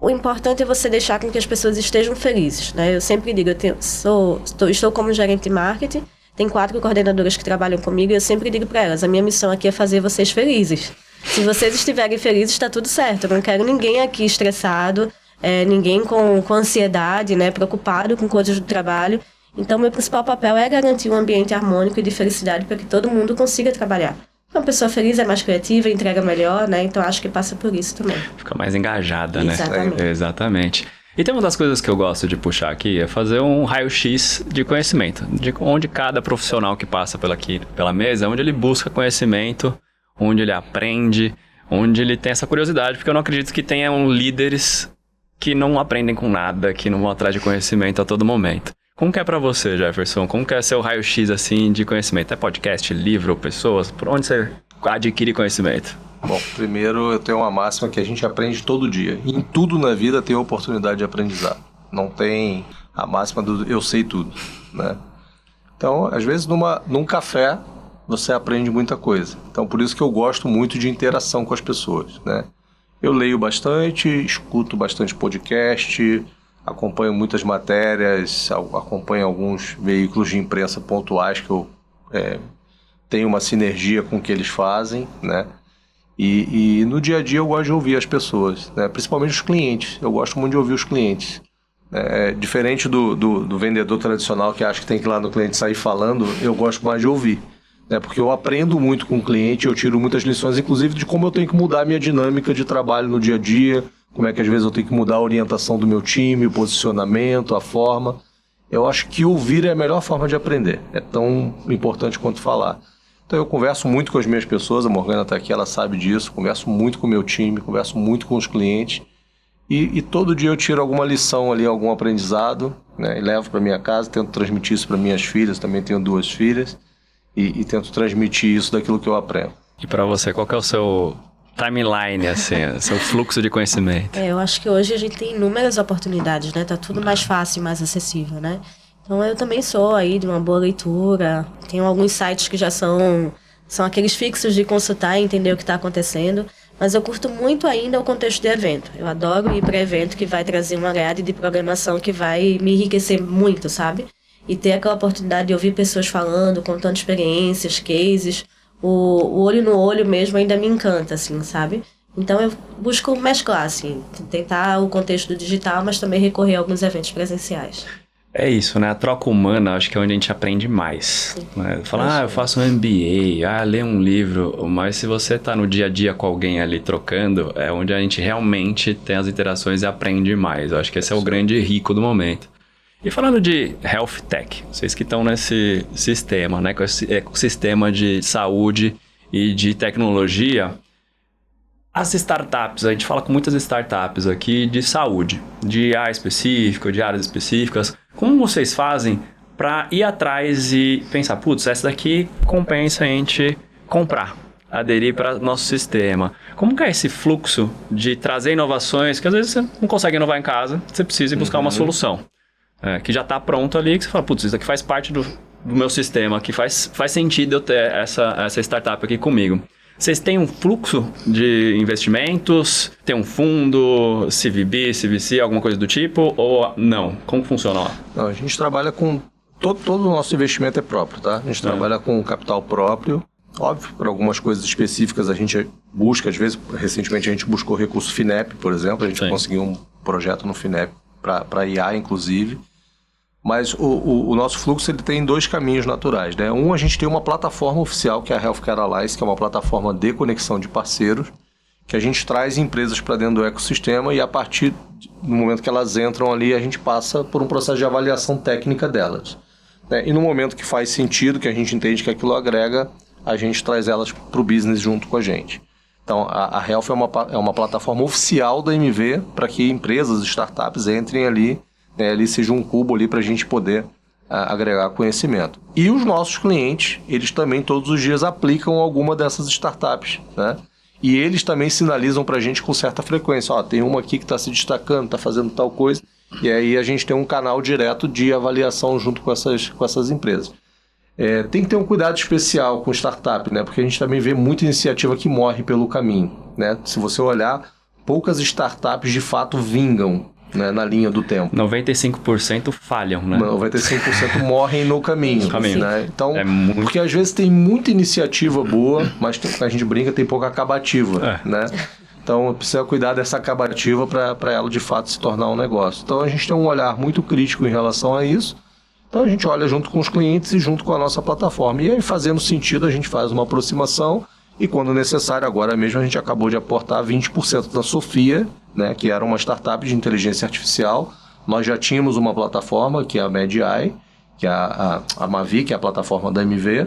o importante é você deixar com que as pessoas estejam felizes, né? Eu sempre digo, estou como gerente de marketing, tem 4 coordenadoras que trabalham comigo e eu sempre digo para elas, a minha missão aqui é fazer vocês felizes. Se vocês estiverem felizes, está tudo certo. Eu não quero ninguém aqui estressado, ninguém com ansiedade, né, preocupado com coisas do trabalho. Então, meu principal papel é garantir um ambiente harmônico e de felicidade para que todo mundo consiga trabalhar. Uma pessoa feliz é mais criativa, entrega melhor, né? Então, acho que passa por isso também. Fica mais engajada, Exatamente. né? Exatamente. E tem uma das coisas que eu gosto de puxar aqui é fazer um raio-x de conhecimento, de onde cada profissional que passa pela mesa, onde ele busca conhecimento, onde ele aprende, onde ele tem essa curiosidade, porque eu não acredito que tenham líderes que não aprendem com nada, que não vão atrás de conhecimento a todo momento. Como que é pra você, Jefferson? Como que é seu raio-x, assim, de conhecimento? É podcast, livro, pessoas? Por onde você adquire conhecimento? Bom, primeiro eu tenho uma máxima que a gente aprende todo dia. Em tudo na vida tem oportunidade de aprendizado. Não tem a máxima do eu sei tudo, né? Então, às vezes num café você aprende muita coisa. Então, por isso que eu gosto muito de interação com as pessoas, né? Eu leio bastante, escuto bastante podcast, acompanho muitas matérias, acompanho alguns veículos de imprensa pontuais que eu tenho uma sinergia com o que eles fazem, né? E no dia a dia eu gosto de ouvir as pessoas, né? Principalmente os clientes. Eu gosto muito de ouvir os clientes. Diferente do vendedor tradicional que acha que tem que ir lá no cliente sair falando, eu gosto mais de ouvir. Porque eu aprendo muito com o cliente, eu tiro muitas lições, inclusive de como eu tenho que mudar a minha dinâmica de trabalho no dia a dia, como é que às vezes eu tenho que mudar a orientação do meu time, o posicionamento, a forma. Eu acho que ouvir é a melhor forma de aprender. É tão importante quanto falar. Então eu converso muito com as minhas pessoas, a Morgana está aqui, ela sabe disso, converso muito com o meu time, converso muito com os clientes e todo dia eu tiro alguma lição ali, algum aprendizado, né, e levo para minha casa, tento transmitir isso para minhas filhas, também tenho 2 filhas e tento transmitir isso daquilo que eu aprendo. E para você, qual que é o seu timeline, assim, seu fluxo de conhecimento? Eu acho que hoje a gente tem inúmeras oportunidades, né? Tá tudo mais fácil e mais acessível, né? Então, eu também sou aí de uma boa leitura. Tenho alguns sites que já são aqueles fixos de consultar e entender o que está acontecendo. Mas eu curto muito ainda o contexto de evento. Eu adoro ir para evento que vai trazer uma grade de programação que vai me enriquecer muito, sabe? E ter aquela oportunidade de ouvir pessoas falando, contando experiências, cases. O olho no olho mesmo ainda me encanta, assim, sabe? Então, eu busco mesclar, assim, tentar o contexto do digital, mas também recorrer a alguns eventos presenciais. É isso, né? A troca humana, acho que é onde a gente aprende mais. Né? Falar, eu faço um MBA, ler um livro, mas se você tá no dia a dia com alguém ali trocando, é onde a gente realmente tem as interações e aprende mais. Eu acho que esse é o grande rico do momento. E falando de Health Tech, vocês que estão nesse sistema, né? Com esse ecossistema de saúde e de tecnologia, as startups, a gente fala com muitas startups aqui de saúde, de área específica, de áreas específicas. Como vocês fazem para ir atrás e pensar, putz, essa daqui compensa a gente comprar, aderir para nosso sistema? Como que é esse fluxo de trazer inovações que às vezes você não consegue inovar em casa, você precisa ir buscar uma solução que já está pronto ali, que você fala, putz, isso daqui faz parte do meu sistema que faz sentido eu ter essa startup aqui comigo. Vocês têm um fluxo de investimentos? Tem um fundo, CVB, CVC, alguma coisa do tipo? Ou não? Como funciona lá? Não, a gente trabalha com... Todo o nosso investimento é próprio, tá? A gente trabalha com capital próprio. Óbvio, para algumas coisas específicas a gente busca, às vezes, recentemente a gente buscou recurso FINEP, por exemplo. A gente conseguiu um projeto no FINEP para IA, inclusive. Mas o nosso fluxo ele tem 2 caminhos naturais, né? Um, a gente tem uma plataforma oficial, que é a Healthcare Alliance, que é uma plataforma de conexão de parceiros, que a gente traz empresas para dentro do ecossistema e a partir do momento que elas entram ali, a gente passa por um processo de avaliação técnica delas, né? E no momento que faz sentido, que a gente entende que aquilo agrega, a gente traz elas para o business junto com a gente. Então, a Health é uma plataforma oficial da MV para que empresas, startups entrem ali, né, ali seja um cubo ali para a gente poder agregar conhecimento. E os nossos clientes, eles também todos os dias aplicam alguma dessas startups, né? E eles também sinalizam para a gente com certa frequência, ó, tem uma aqui que está se destacando, está fazendo tal coisa, e aí a gente tem um canal direto de avaliação junto com essas empresas. Tem que ter um cuidado especial com startup, né? Porque a gente também vê muita iniciativa que morre pelo caminho, né? Se você olhar, poucas startups de fato vingam, né, na linha do tempo. 95% falham, né? 95% morrem no caminho. Né? Então, porque às vezes tem muita iniciativa boa, mas a gente brinca, tem pouca acabativa, né? Então, precisa cuidar dessa acabativa para ela de fato se tornar um negócio. Então, a gente tem um olhar muito crítico em relação a isso. Então, a gente olha junto com os clientes e junto com a nossa plataforma. E aí, fazendo sentido, a gente faz uma aproximação e, quando necessário, agora mesmo a gente acabou de aportar 20% da Sofia, né, que era uma startup de inteligência artificial. Nós já tínhamos uma plataforma, que é a MedAI, que é a Mavi, que é a plataforma da MV,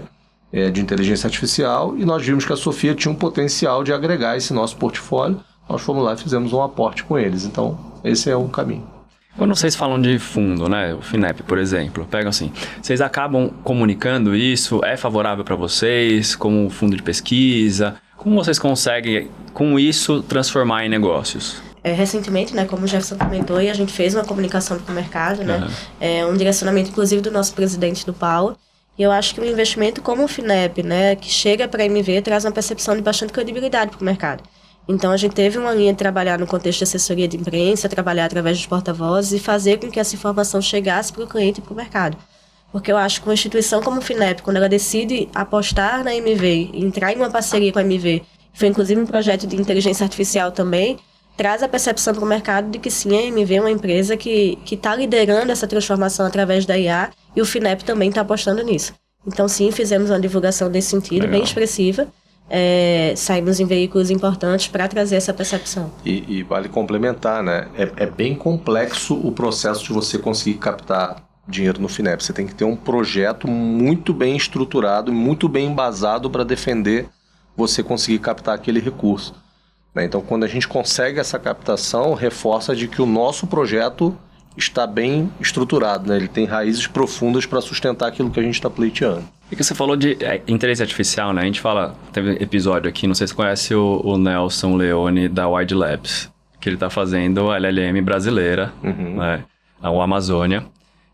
de inteligência artificial, e nós vimos que a Sofia tinha um potencial de agregar esse nosso portfólio. Nós fomos lá e fizemos um aporte com eles. Então, esse é um caminho. Quando vocês falam de fundo, né, o FINEP, por exemplo, pegam assim, vocês acabam comunicando isso, é favorável para vocês, como fundo de pesquisa? Como vocês conseguem, com isso, transformar em negócios? Recentemente, né, como o Jefferson comentou, a gente fez uma comunicação com o mercado, né, um direcionamento, inclusive, do nosso presidente do Paulo. E eu acho que um investimento como o FINEP, né, que chega para a MV, traz uma percepção de bastante credibilidade para o mercado. Então, a gente teve uma linha de trabalhar no contexto de assessoria de imprensa, trabalhar através dos porta-vozes e fazer com que essa informação chegasse para o cliente e para o mercado. Porque eu acho que uma instituição como o FINEP, quando ela decide apostar na MV, entrar em uma parceria com a MV, foi inclusive um projeto de inteligência artificial também, traz a percepção para o mercado de que sim, a MV é uma empresa que está liderando essa transformação através da IA e o FINEP também está apostando nisso. Então, sim, fizemos uma divulgação nesse sentido, bem expressiva. Saímos em veículos importantes para trazer essa percepção. E vale complementar, né? É bem complexo o processo de você conseguir captar dinheiro no FINEP. Você tem que ter um projeto muito bem estruturado, muito bem embasado para defender você conseguir captar aquele recurso. Então, quando a gente consegue essa captação, reforça de que o nosso projeto está bem estruturado, né? Ele tem raízes profundas para sustentar aquilo que a gente está pleiteando. E que você falou de inteligência artificial, né? A gente fala, teve episódio aqui, não sei se você conhece o Nelson Leone da Wide Labs, que ele está fazendo a LLM brasileira, né? O Amazônia,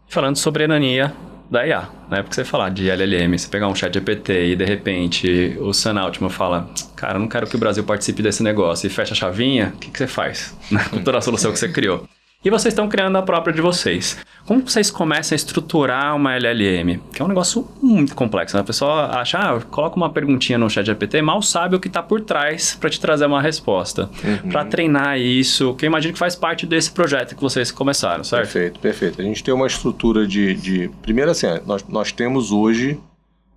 falando sobre a enania da IA, né? Porque você falar de LLM, você pegar um chat GPT e de repente o Sam Altman fala, cara, eu não quero que o Brasil participe desse negócio, e fecha a chavinha, o que você faz com toda a solução que você criou? E vocês estão criando a própria de vocês. Como vocês começam a estruturar uma LLM? Que é um negócio muito complexo, né? A pessoa acha, coloca uma perguntinha no chat GPT, mal sabe o que está por trás para te trazer uma resposta. Para treinar isso, que eu imagino que faz parte desse projeto que vocês começaram, certo? Perfeito. A gente tem uma estrutura de... Primeiro assim, nós temos hoje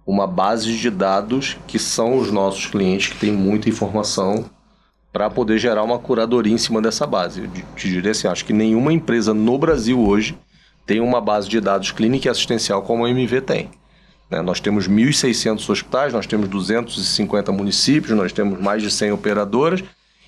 uma base de dados que são os nossos clientes, que tem muita informação, para poder gerar uma curadoria em cima dessa base. Eu te diria assim, acho que nenhuma empresa no Brasil hoje tem uma base de dados clínica e assistencial como a MV tem. Nós temos 1.600 hospitais, nós temos 250 municípios, nós temos mais de 100 operadoras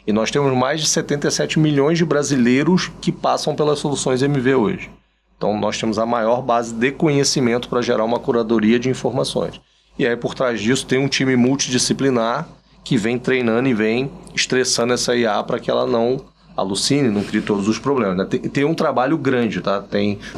e nós temos mais de 77 milhões de brasileiros que passam pelas soluções MV hoje. Então, nós temos a maior base de conhecimento para gerar uma curadoria de informações. E aí, por trás disso, tem um time multidisciplinar que vem treinando e vem estressando essa IA para que ela não alucine, não crie todos os problemas. Né? Tem um trabalho grande, tá?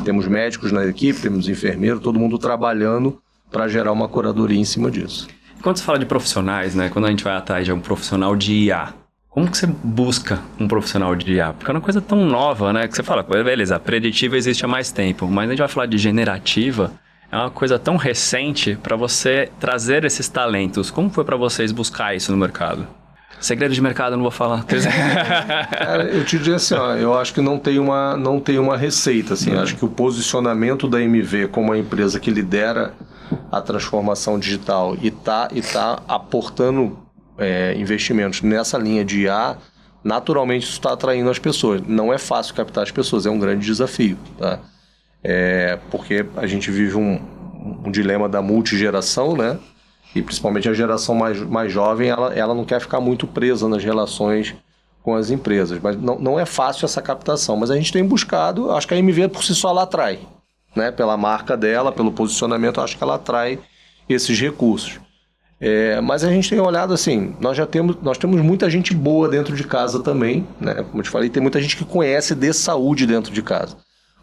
Temos médicos na equipe, temos enfermeiros, todo mundo trabalhando para gerar uma curadoria em cima disso. Quando você fala de profissionais, né? Quando a gente vai atrás de um profissional de IA, como que você busca um profissional de IA? Porque é uma coisa tão nova, né? Que você fala, beleza, a preditiva existe há mais tempo, mas a gente vai falar de generativa, é uma coisa tão recente para você trazer esses talentos. Como foi para vocês buscar isso no mercado? Segredo de mercado, eu não vou falar. Cara, eu te diria assim, ó, eu acho que não tem uma receita, assim. Eu acho que o posicionamento da MV como a empresa que lidera a transformação digital e tá aportando investimentos nessa linha de IA, naturalmente isso está atraindo as pessoas. Não é fácil captar as pessoas, é um grande desafio, tá? Porque a gente vive um dilema da multigeração, né? E principalmente a geração mais jovem, ela não quer ficar muito presa nas relações com as empresas. Mas não é fácil essa captação. Mas a gente tem buscado, acho que a MV por si só ela atrai, né? Pela marca dela, pelo posicionamento, acho que ela atrai esses recursos. Mas a gente tem olhado assim, nós temos muita gente boa dentro de casa também, né? Como eu te falei, tem muita gente que conhece de saúde dentro de casa.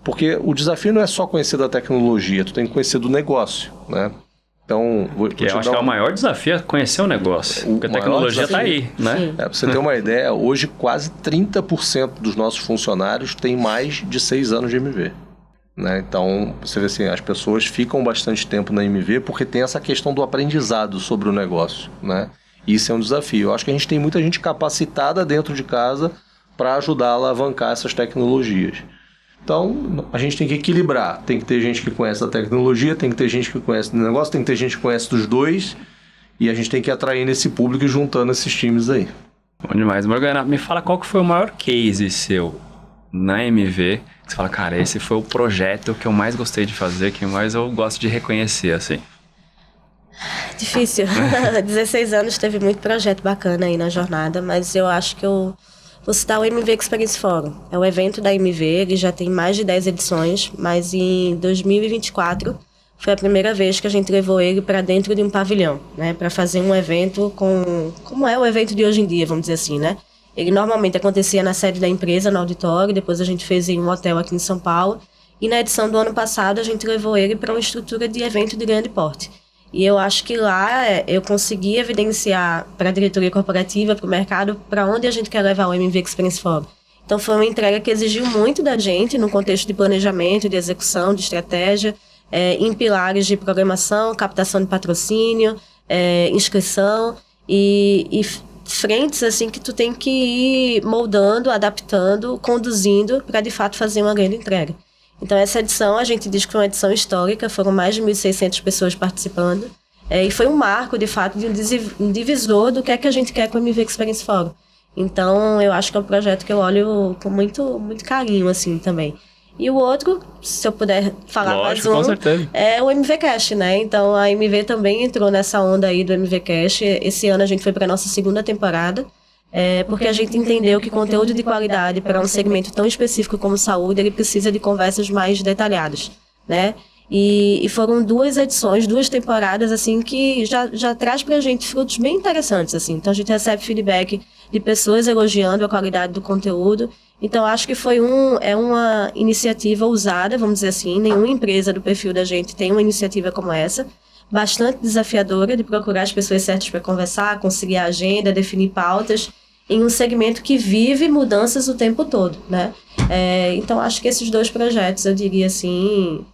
Porque o desafio não é só conhecer da tecnologia, tu tem que conhecer do negócio, né? Então, eu acho que é o maior desafio é conhecer o negócio, porque a tecnologia está aí, né? Para você ter uma ideia, hoje quase 30% dos nossos funcionários têm mais de 6 anos de MV. Né? Então, você vê assim, as pessoas ficam bastante tempo na MV porque tem essa questão do aprendizado sobre o negócio, né? Isso é um desafio. Eu acho que a gente tem muita gente capacitada dentro de casa para ajudar a alavancar essas tecnologias. Então, a gente tem que equilibrar. Tem que ter gente que conhece a tecnologia, tem que ter gente que conhece o negócio, tem que ter gente que conhece dos dois, e a gente tem que atrair nesse público e juntando esses times aí. Bom demais. Morgana, me fala qual que foi o maior case seu na MV, que você fala, cara, esse foi o projeto que eu mais gostei de fazer, que mais eu gosto de reconhecer, assim. Difícil. 16 anos, teve muito projeto bacana aí na jornada, mas eu acho que eu vou citar o MV Experience Forum. É um evento da MV, ele já tem mais de 10 edições, mas em 2024 foi a primeira vez que a gente levou ele para dentro de um pavilhão, né, para fazer um evento como é o evento de hoje em dia, vamos dizer assim, né? Ele normalmente acontecia na sede da empresa, no auditório, depois a gente fez em um hotel aqui em São Paulo, e na edição do ano passado a gente levou ele para uma estrutura de evento de grande porte. E eu acho que lá eu consegui evidenciar para a diretoria corporativa, para o mercado, para onde a gente quer levar o MV Experience Forum. Então foi uma entrega que exigiu muito da gente no contexto de planejamento, de execução, de estratégia, em pilares de programação, captação de patrocínio, inscrição e frentes assim que tu tem que ir moldando, adaptando, conduzindo para de fato fazer uma grande entrega. Então essa edição, a gente diz que foi uma edição histórica, foram mais de 1.600 pessoas participando, e foi um marco, de fato, de um divisor do que é que a gente quer com o MV Experience Forum. Então eu acho que é um projeto que eu olho com muito, muito carinho, assim, também. E o outro, se eu puder falar mais um, é o MVCast, né? Então a MV também entrou nessa onda aí do MVCast. Esse ano a gente foi para a nossa 2ª temporada, porque a gente entendeu que conteúdo de qualidade para um segmento tão específico como saúde, ele precisa de conversas mais detalhadas, né? E foram 2 edições, 2 temporadas, assim, que já traz pra gente frutos bem interessantes, assim. Então a gente recebe feedback de pessoas elogiando a qualidade do conteúdo. Então acho que foi uma iniciativa ousada, vamos dizer assim. Nenhuma empresa do perfil da gente tem uma iniciativa como essa, bastante desafiadora, de procurar as pessoas certas para conversar, conseguir a agenda, definir pautas, em um segmento que vive mudanças o tempo todo, né? Então acho que esses 2 projetos, eu diria assim,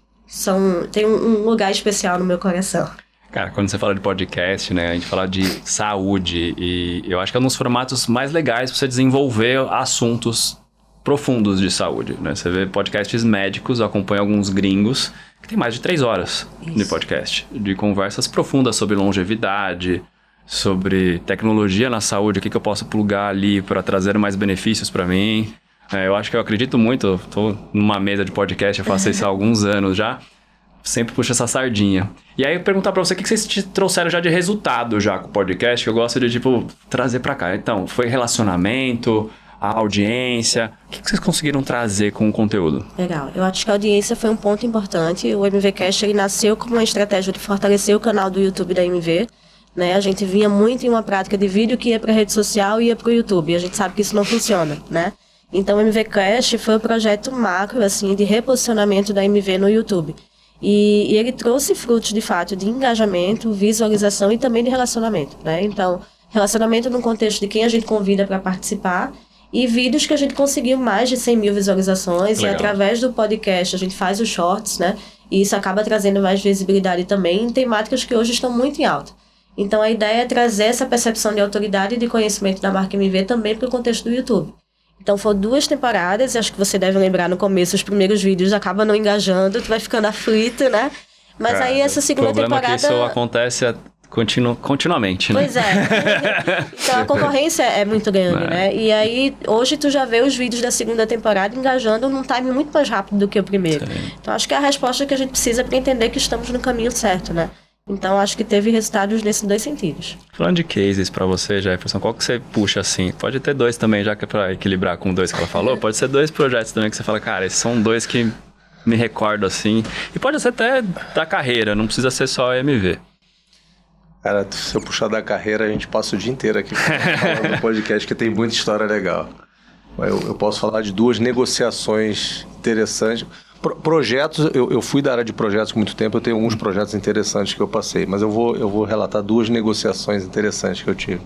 tem um lugar especial no meu coração. Cara, quando você fala de podcast, né, a gente fala de saúde, e eu acho que é um dos formatos mais legais para você desenvolver assuntos profundos de saúde, né? Você vê podcasts médicos, eu acompanho alguns gringos que tem mais de 3 horas de podcast, de conversas profundas sobre longevidade, sobre tecnologia na saúde, o que eu posso plugar ali para trazer mais benefícios para mim. Eu acho que eu acredito muito, estou numa mesa de podcast, eu faço isso há alguns anos já, sempre puxo essa sardinha. E aí eu perguntar para você, o que vocês te trouxeram já de resultado já com o podcast, que eu gosto de, trazer para cá. Então, foi relacionamento, a audiência, o que vocês conseguiram trazer com o conteúdo? Legal, eu acho que a audiência foi um ponto importante. O MVCast, ele nasceu como uma estratégia de fortalecer o canal do YouTube da MV, né? A gente vinha muito em uma prática de vídeo que ia para a rede social e ia para o YouTube, e a gente sabe que isso não funciona, né? Então o MVCast foi um projeto macro, assim, de reposicionamento da MV no YouTube. E ele trouxe frutos, de fato, de engajamento, visualização e também de relacionamento, né? Então, relacionamento no contexto de quem a gente convida para participar e vídeos que a gente conseguiu mais de 100 mil visualizações. Legal. E através do podcast a gente faz os shorts, né? E isso acaba trazendo mais visibilidade também em temáticas que hoje estão muito em alta. Então, a ideia é trazer essa percepção de autoridade e de conhecimento da marca MV também para o contexto do YouTube. Então, foram 2 temporadas, acho que você deve lembrar no começo, os primeiros vídeos acabam não engajando, tu vai ficando aflito, né? Mas Cara, aí essa segunda temporada... O problema é que isso acontece continuamente, né? Pois é. Então, a concorrência é muito grande, né? E aí, hoje tu já vê os vídeos da segunda temporada engajando num time muito mais rápido do que o primeiro. Sim. Então, acho que é a resposta que a gente precisa para entender que estamos no caminho certo, né? Então, acho que teve resultados nesses 2 sentidos. Falando de cases pra você, Jefferson, qual que você puxa assim? Pode ter 2 também, já que é pra equilibrar com 2 que ela falou. Pode ser 2 projetos também que você fala, cara, esses são 2 que me recordo assim. E pode ser até da carreira, não precisa ser só MV. Cara, se eu puxar da carreira, a gente passa o dia inteiro aqui falando no podcast, que tem muita história legal. Eu posso falar de 2 negociações interessantes. Projetos, eu fui da área de projetos por muito tempo, eu tenho alguns projetos interessantes que eu passei, mas eu vou relatar 2 negociações interessantes que eu tive.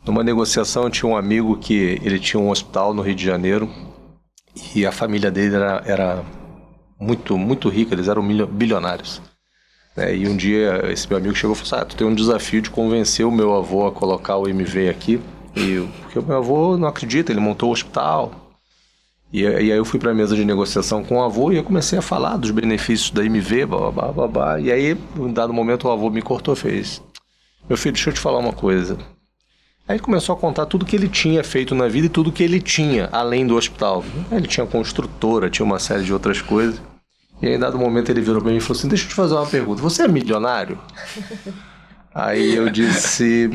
Numa negociação, eu tinha um amigo que ele tinha um hospital no Rio de Janeiro e a família dele era muito, muito rica, eles eram bilionários. E um dia esse meu amigo chegou e falou assim, tu tem um desafio de convencer o meu avô a colocar o MV aqui, porque o meu avô não acredita, ele montou o hospital. E aí eu fui para a mesa de negociação com o avô e eu comecei a falar dos benefícios da MV, babá. E aí, em um dado momento, o avô me cortou e fez, meu filho, deixa eu te falar uma coisa. Aí ele começou a contar tudo que ele tinha feito na vida e tudo que ele tinha, além do hospital. Ele tinha construtora, tinha uma série de outras coisas. E aí, em dado momento, ele virou para mim e falou assim, deixa eu te fazer uma pergunta, você é milionário? Aí eu disse,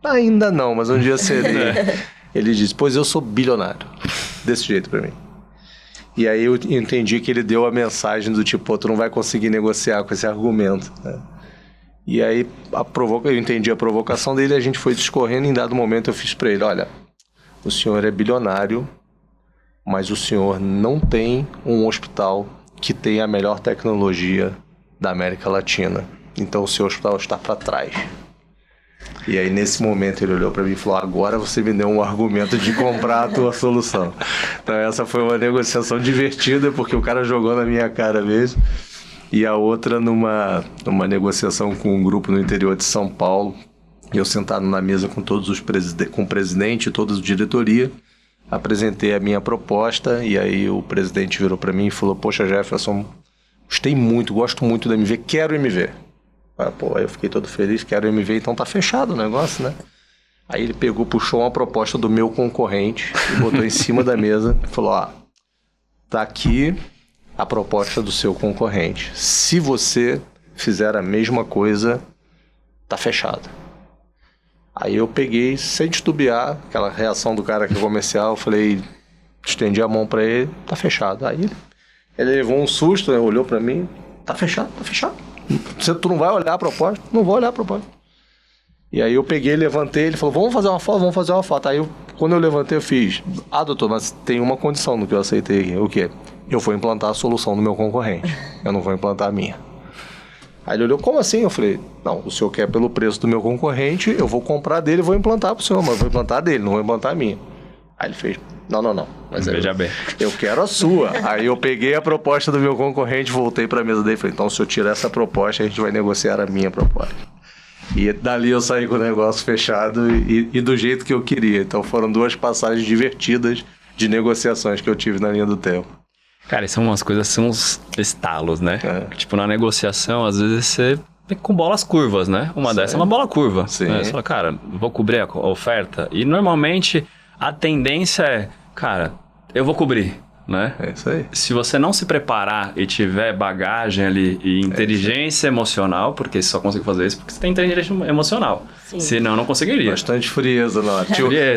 ainda não, mas um dia seria. Ele disse, pois eu sou bilionário. Desse jeito pra mim. E aí eu entendi que ele deu a mensagem do tipo, tu não vai conseguir negociar com esse argumento, né? E aí eu entendi a provocação dele, a gente foi discorrendo e em dado momento eu fiz pra ele, olha, o senhor é bilionário, mas o senhor não tem um hospital que tenha a melhor tecnologia da América Latina. Então o seu hospital está para trás. E aí, nesse momento, ele olhou para mim e falou, agora você me deu um argumento de comprar a tua solução. Então, essa foi uma negociação divertida, porque o cara jogou na minha cara mesmo. E a outra, numa negociação com um grupo no interior de São Paulo, eu sentado na mesa com todos com o presidente e toda a diretoria, apresentei a minha proposta, e aí o presidente virou para mim e falou, poxa, Jefferson, gostei muito, gosto muito da MV, quero MV. Aí eu fiquei todo feliz, quero MV, então tá fechado o negócio, né? Aí ele puxou uma proposta do meu concorrente e botou em cima da mesa e falou, tá aqui a proposta do seu concorrente. Se você fizer a mesma coisa, tá fechado. Aí eu peguei, sem titubear, aquela reação do cara que é comercial, eu falei, estendi a mão pra ele, tá fechado. Aí ele levou um susto, né? Olhou pra mim, tá fechado, tá fechado. Tu não vai olhar a proposta? Não vou olhar a proposta. E aí eu peguei, levantei, ele falou, vamos fazer uma foto. Aí quando eu levantei, eu fiz, doutor, mas tem uma condição no que eu aceitei aqui. O quê? Eu vou implantar a solução do meu concorrente. Eu não vou implantar a minha. Aí ele olhou, como assim? Eu falei, não, o senhor quer pelo preço do meu concorrente, eu vou comprar dele e vou implantar pro senhor, mas eu vou implantar dele, não vou implantar a minha. Aí ele fez, não. Mas veja bem. Eu quero a sua. Aí eu peguei a proposta do meu concorrente, voltei para a mesa dele e falei, então se eu tirar essa proposta, a gente vai negociar a minha proposta. E dali eu saí com o negócio fechado e do jeito que eu queria. Então foram 2 passagens divertidas de negociações que eu tive na linha do tempo. Cara, são umas coisas, são uns estalos, né? Tipo, na negociação, às vezes você vem com bolas curvas, né? Uma dessas é uma bola curva. Sim. Né? Você fala, cara, vou cobrir a oferta. E normalmente a tendência é, cara, eu vou cobrir, né? É isso aí. Se você não se preparar e tiver bagagem ali e inteligência emocional, porque você só consegue fazer isso porque você tem inteligência emocional. Sim. Senão, não conseguiria. Bastante frieza na hora.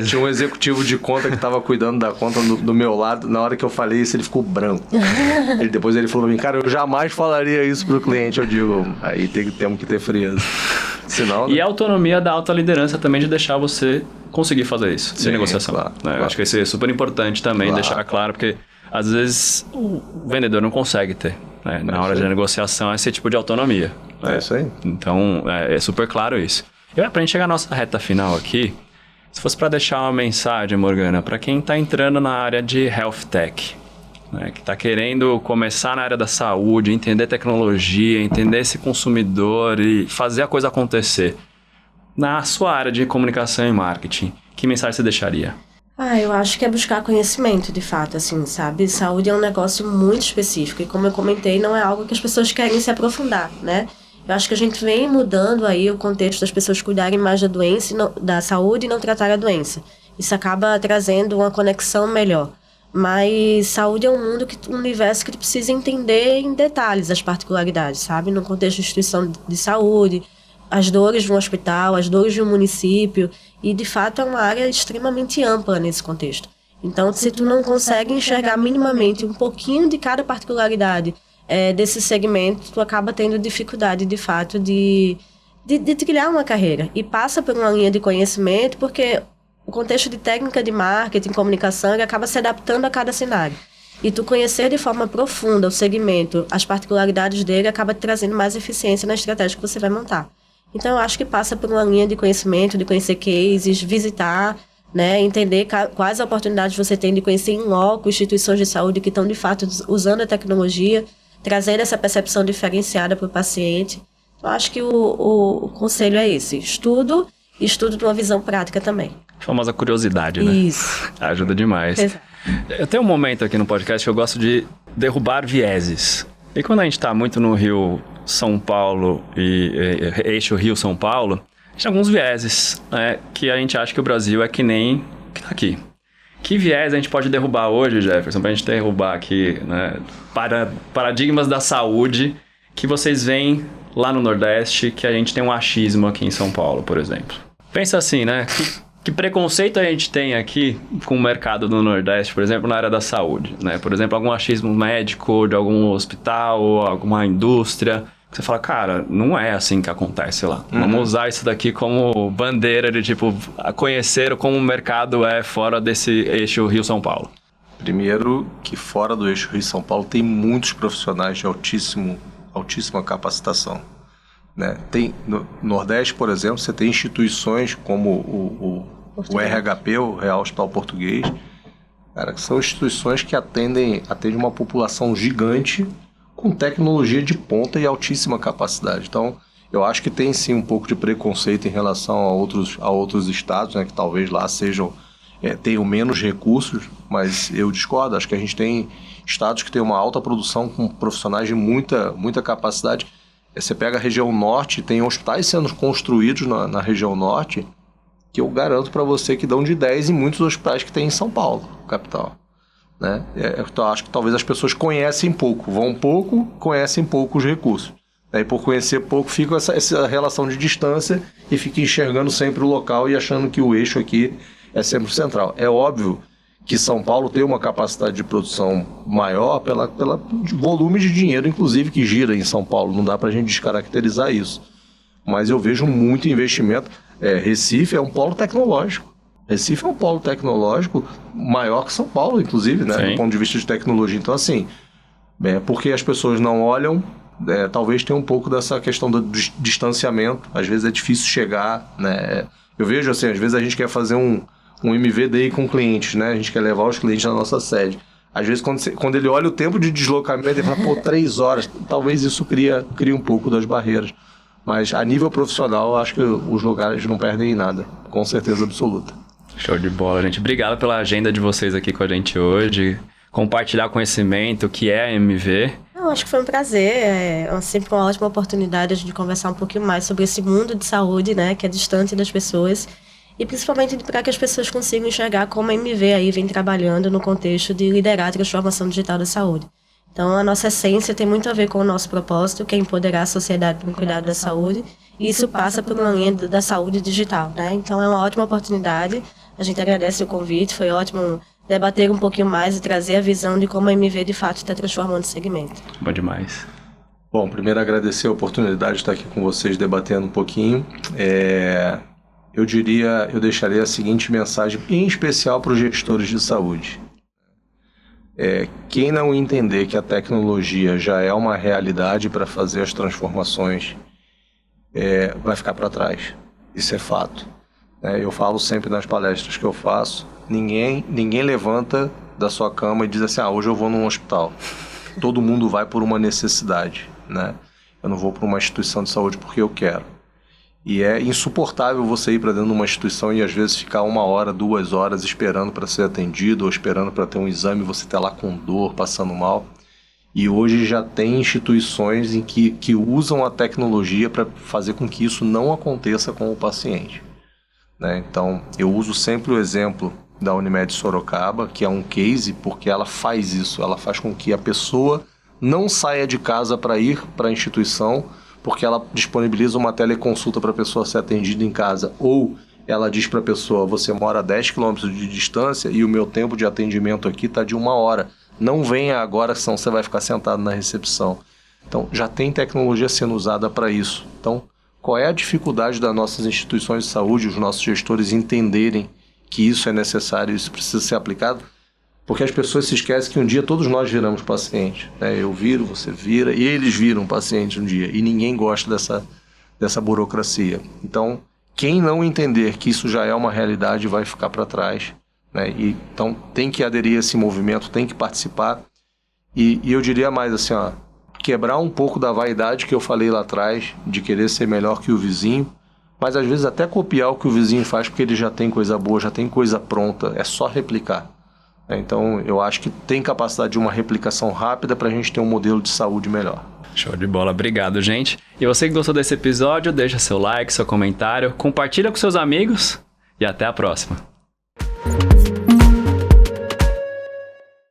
Tinha um executivo de conta que estava cuidando da conta do meu lado. Na hora que eu falei isso, ele ficou branco. Depois ele falou pra mim, cara, eu jamais falaria isso pro cliente. Eu digo, aí temos que ter frieza. Senão, e a autonomia da alta liderança também de deixar você conseguir fazer isso, de negociação. Claro, né? claro. Eu acho que isso é super importante também, deixar claro, porque às vezes o vendedor não consegue ter. né? Na hora da negociação, esse tipo de autonomia. É isso aí. Então, é super claro isso. E pra gente chegar à nossa reta final aqui, se fosse para deixar uma mensagem, Morgana, para quem está entrando na área de Health Tech, né, que está querendo começar na área da saúde, entender tecnologia, entender esse consumidor e fazer a coisa acontecer, na sua área de comunicação e marketing, que mensagem você deixaria? Eu acho que é buscar conhecimento, de fato, assim, sabe? Saúde é um negócio muito específico e, como eu comentei, não é algo que as pessoas querem se aprofundar, né? Eu acho que a gente vem mudando aí o contexto das pessoas cuidarem mais da doença, da saúde e não tratar a doença. Isso acaba trazendo uma conexão melhor. Mas saúde é um universo que tu precisa entender em detalhes as particularidades, sabe? No contexto de instituição de saúde, as dores de um hospital, as dores de um município. E, de fato, é uma área extremamente ampla nesse contexto. Então, se tu não consegue enxergar minimamente um pouquinho de cada particularidade desse segmento, tu acaba tendo dificuldade, de fato, de trilhar uma carreira. E passa por uma linha de conhecimento, porque o contexto de técnica de marketing, comunicação, ele acaba se adaptando a cada cenário. E tu conhecer de forma profunda o segmento, as particularidades dele, acaba te trazendo mais eficiência na estratégia que você vai montar. Então, eu acho que passa por uma linha de conhecimento, de conhecer cases, visitar, né, entender quais oportunidades você tem de conhecer em loco instituições de saúde que estão, de fato, usando a tecnologia, trazer essa percepção diferenciada para o paciente. Eu acho que o conselho é esse. Estudo de uma visão prática também. A famosa curiosidade, né? Isso. Ajuda demais. Exato. Eu tenho um momento aqui no podcast que eu gosto de derrubar vieses. E quando a gente está muito no Rio, São Paulo e eixo Rio-São Paulo, a gente tem alguns vieses, né, que a gente acha que o Brasil é que nem aqui. Que viés a gente pode derrubar hoje, Jefferson, para a gente derrubar aqui, né, paradigmas da saúde que vocês veem lá no Nordeste, que a gente tem um achismo aqui em São Paulo, por exemplo. Pensa assim, né? Que preconceito a gente tem aqui com o mercado do Nordeste, por exemplo, na área da saúde, né? Por exemplo, algum achismo médico de algum hospital, alguma indústria. Você fala, cara, não é assim que acontece lá. Vamos usar isso daqui como bandeira de, tipo, conhecer como o mercado é fora desse eixo Rio-São Paulo. Primeiro, que fora do eixo Rio-São Paulo tem muitos profissionais de altíssima capacitação. Né? Tem, no Nordeste, por exemplo, você tem instituições como o RHP, o Real Hospital Português, cara, que são instituições que atendem uma população gigante com tecnologia de ponta e altíssima capacidade. Então, eu acho que tem sim um pouco de preconceito em relação a outros estados, né, que talvez lá tenham menos recursos, mas eu discordo. Acho que a gente tem estados que têm uma alta produção com profissionais de muita capacidade. Você pega a região norte, tem hospitais sendo construídos na região norte, que eu garanto para você que dão de 10 em muitos hospitais que tem em São Paulo, capital. Né? Então, acho que talvez as pessoas conhecem pouco, vão pouco, conhecem pouco os recursos. E por conhecer pouco, fica essa relação de distância e fica enxergando sempre o local e achando que o eixo aqui é sempre central. É óbvio que São Paulo tem uma capacidade de produção maior pela volume de dinheiro, inclusive, que gira em São Paulo. Não dá para a gente descaracterizar isso. Mas eu vejo muito investimento. Recife é um polo tecnológico. Recife é um polo tecnológico maior que São Paulo, inclusive, né? Do ponto de vista de tecnologia. Então, assim, porque as pessoas não olham, talvez tenha um pouco dessa questão do distanciamento. Às vezes é difícil chegar, né? Eu vejo, assim, às vezes a gente quer fazer um MVDI com clientes, né? A gente quer levar os clientes na nossa sede. Às vezes, quando ele olha o tempo de deslocamento, ele fala, 3 horas. Talvez isso cria um pouco das barreiras. Mas, a nível profissional, eu acho que os lugares não perdem em nada. Com certeza absoluta. Show de bola, gente. Obrigado pela agenda de vocês aqui com a gente hoje. Compartilhar conhecimento, o que é a MV. Eu acho que foi um prazer. É sempre uma ótima oportunidade de conversar um pouquinho mais sobre esse mundo de saúde, né? Que é distante das pessoas. E principalmente para que as pessoas consigam enxergar como a MV aí vem trabalhando no contexto de liderar a transformação digital da saúde. Então, a nossa essência tem muito a ver com o nosso propósito, que é empoderar a sociedade para o cuidado da saúde. E isso passa por uma linha da saúde digital, né? Então, é uma ótima oportunidade. A gente agradece o convite. Foi ótimo debater um pouquinho mais e trazer a visão de como a MV, de fato, está transformando o segmento. Bom demais. Bom, primeiro agradecer a oportunidade de estar aqui com vocês debatendo um pouquinho. Eu deixaria a seguinte mensagem, em especial para os gestores de saúde. Quem não entender que a tecnologia já é uma realidade para fazer as transformações vai ficar para trás. Isso é fato. Eu falo sempre nas palestras que eu faço, ninguém levanta da sua cama e diz assim, hoje eu vou num hospital. Todo mundo vai por uma necessidade, né? Eu não vou para uma instituição de saúde porque eu quero. E é insuportável você ir para dentro de uma instituição e às vezes ficar 1 hora, 2 horas esperando para ser atendido ou esperando para ter um exame e você tá lá com dor, passando mal. E hoje já tem instituições em que usam a tecnologia para fazer com que isso não aconteça com o paciente, né? Então, eu uso sempre o exemplo da Unimed Sorocaba, que é um case porque ela faz isso, ela faz com que a pessoa não saia de casa para ir para a instituição, porque ela disponibiliza uma teleconsulta para a pessoa ser atendida em casa, ou ela diz para a pessoa, você mora a 10 km de distância e o meu tempo de atendimento aqui está de 1 hora. Não venha agora, senão você vai ficar sentado na recepção. Então, já tem tecnologia sendo usada para isso. Então, qual é a dificuldade das nossas instituições de saúde, os nossos gestores entenderem que isso é necessário, isso precisa ser aplicado? Porque as pessoas se esquecem que um dia todos nós viramos paciente, né? Eu viro, você vira, e eles viram paciente um dia. E ninguém gosta dessa burocracia. Então, quem não entender que isso já é uma realidade vai ficar para trás, né? Então, tem que aderir a esse movimento, tem que participar. E eu diria mais assim, quebrar um pouco da vaidade que eu falei lá atrás, de querer ser melhor que o vizinho, mas às vezes até copiar o que o vizinho faz, porque ele já tem coisa boa, já tem coisa pronta, é só replicar. Então, eu acho que tem capacidade de uma replicação rápida para a gente ter um modelo de saúde melhor. Show de bola, obrigado, gente. E você que gostou desse episódio, deixa seu like, seu comentário, compartilha com seus amigos e até a próxima.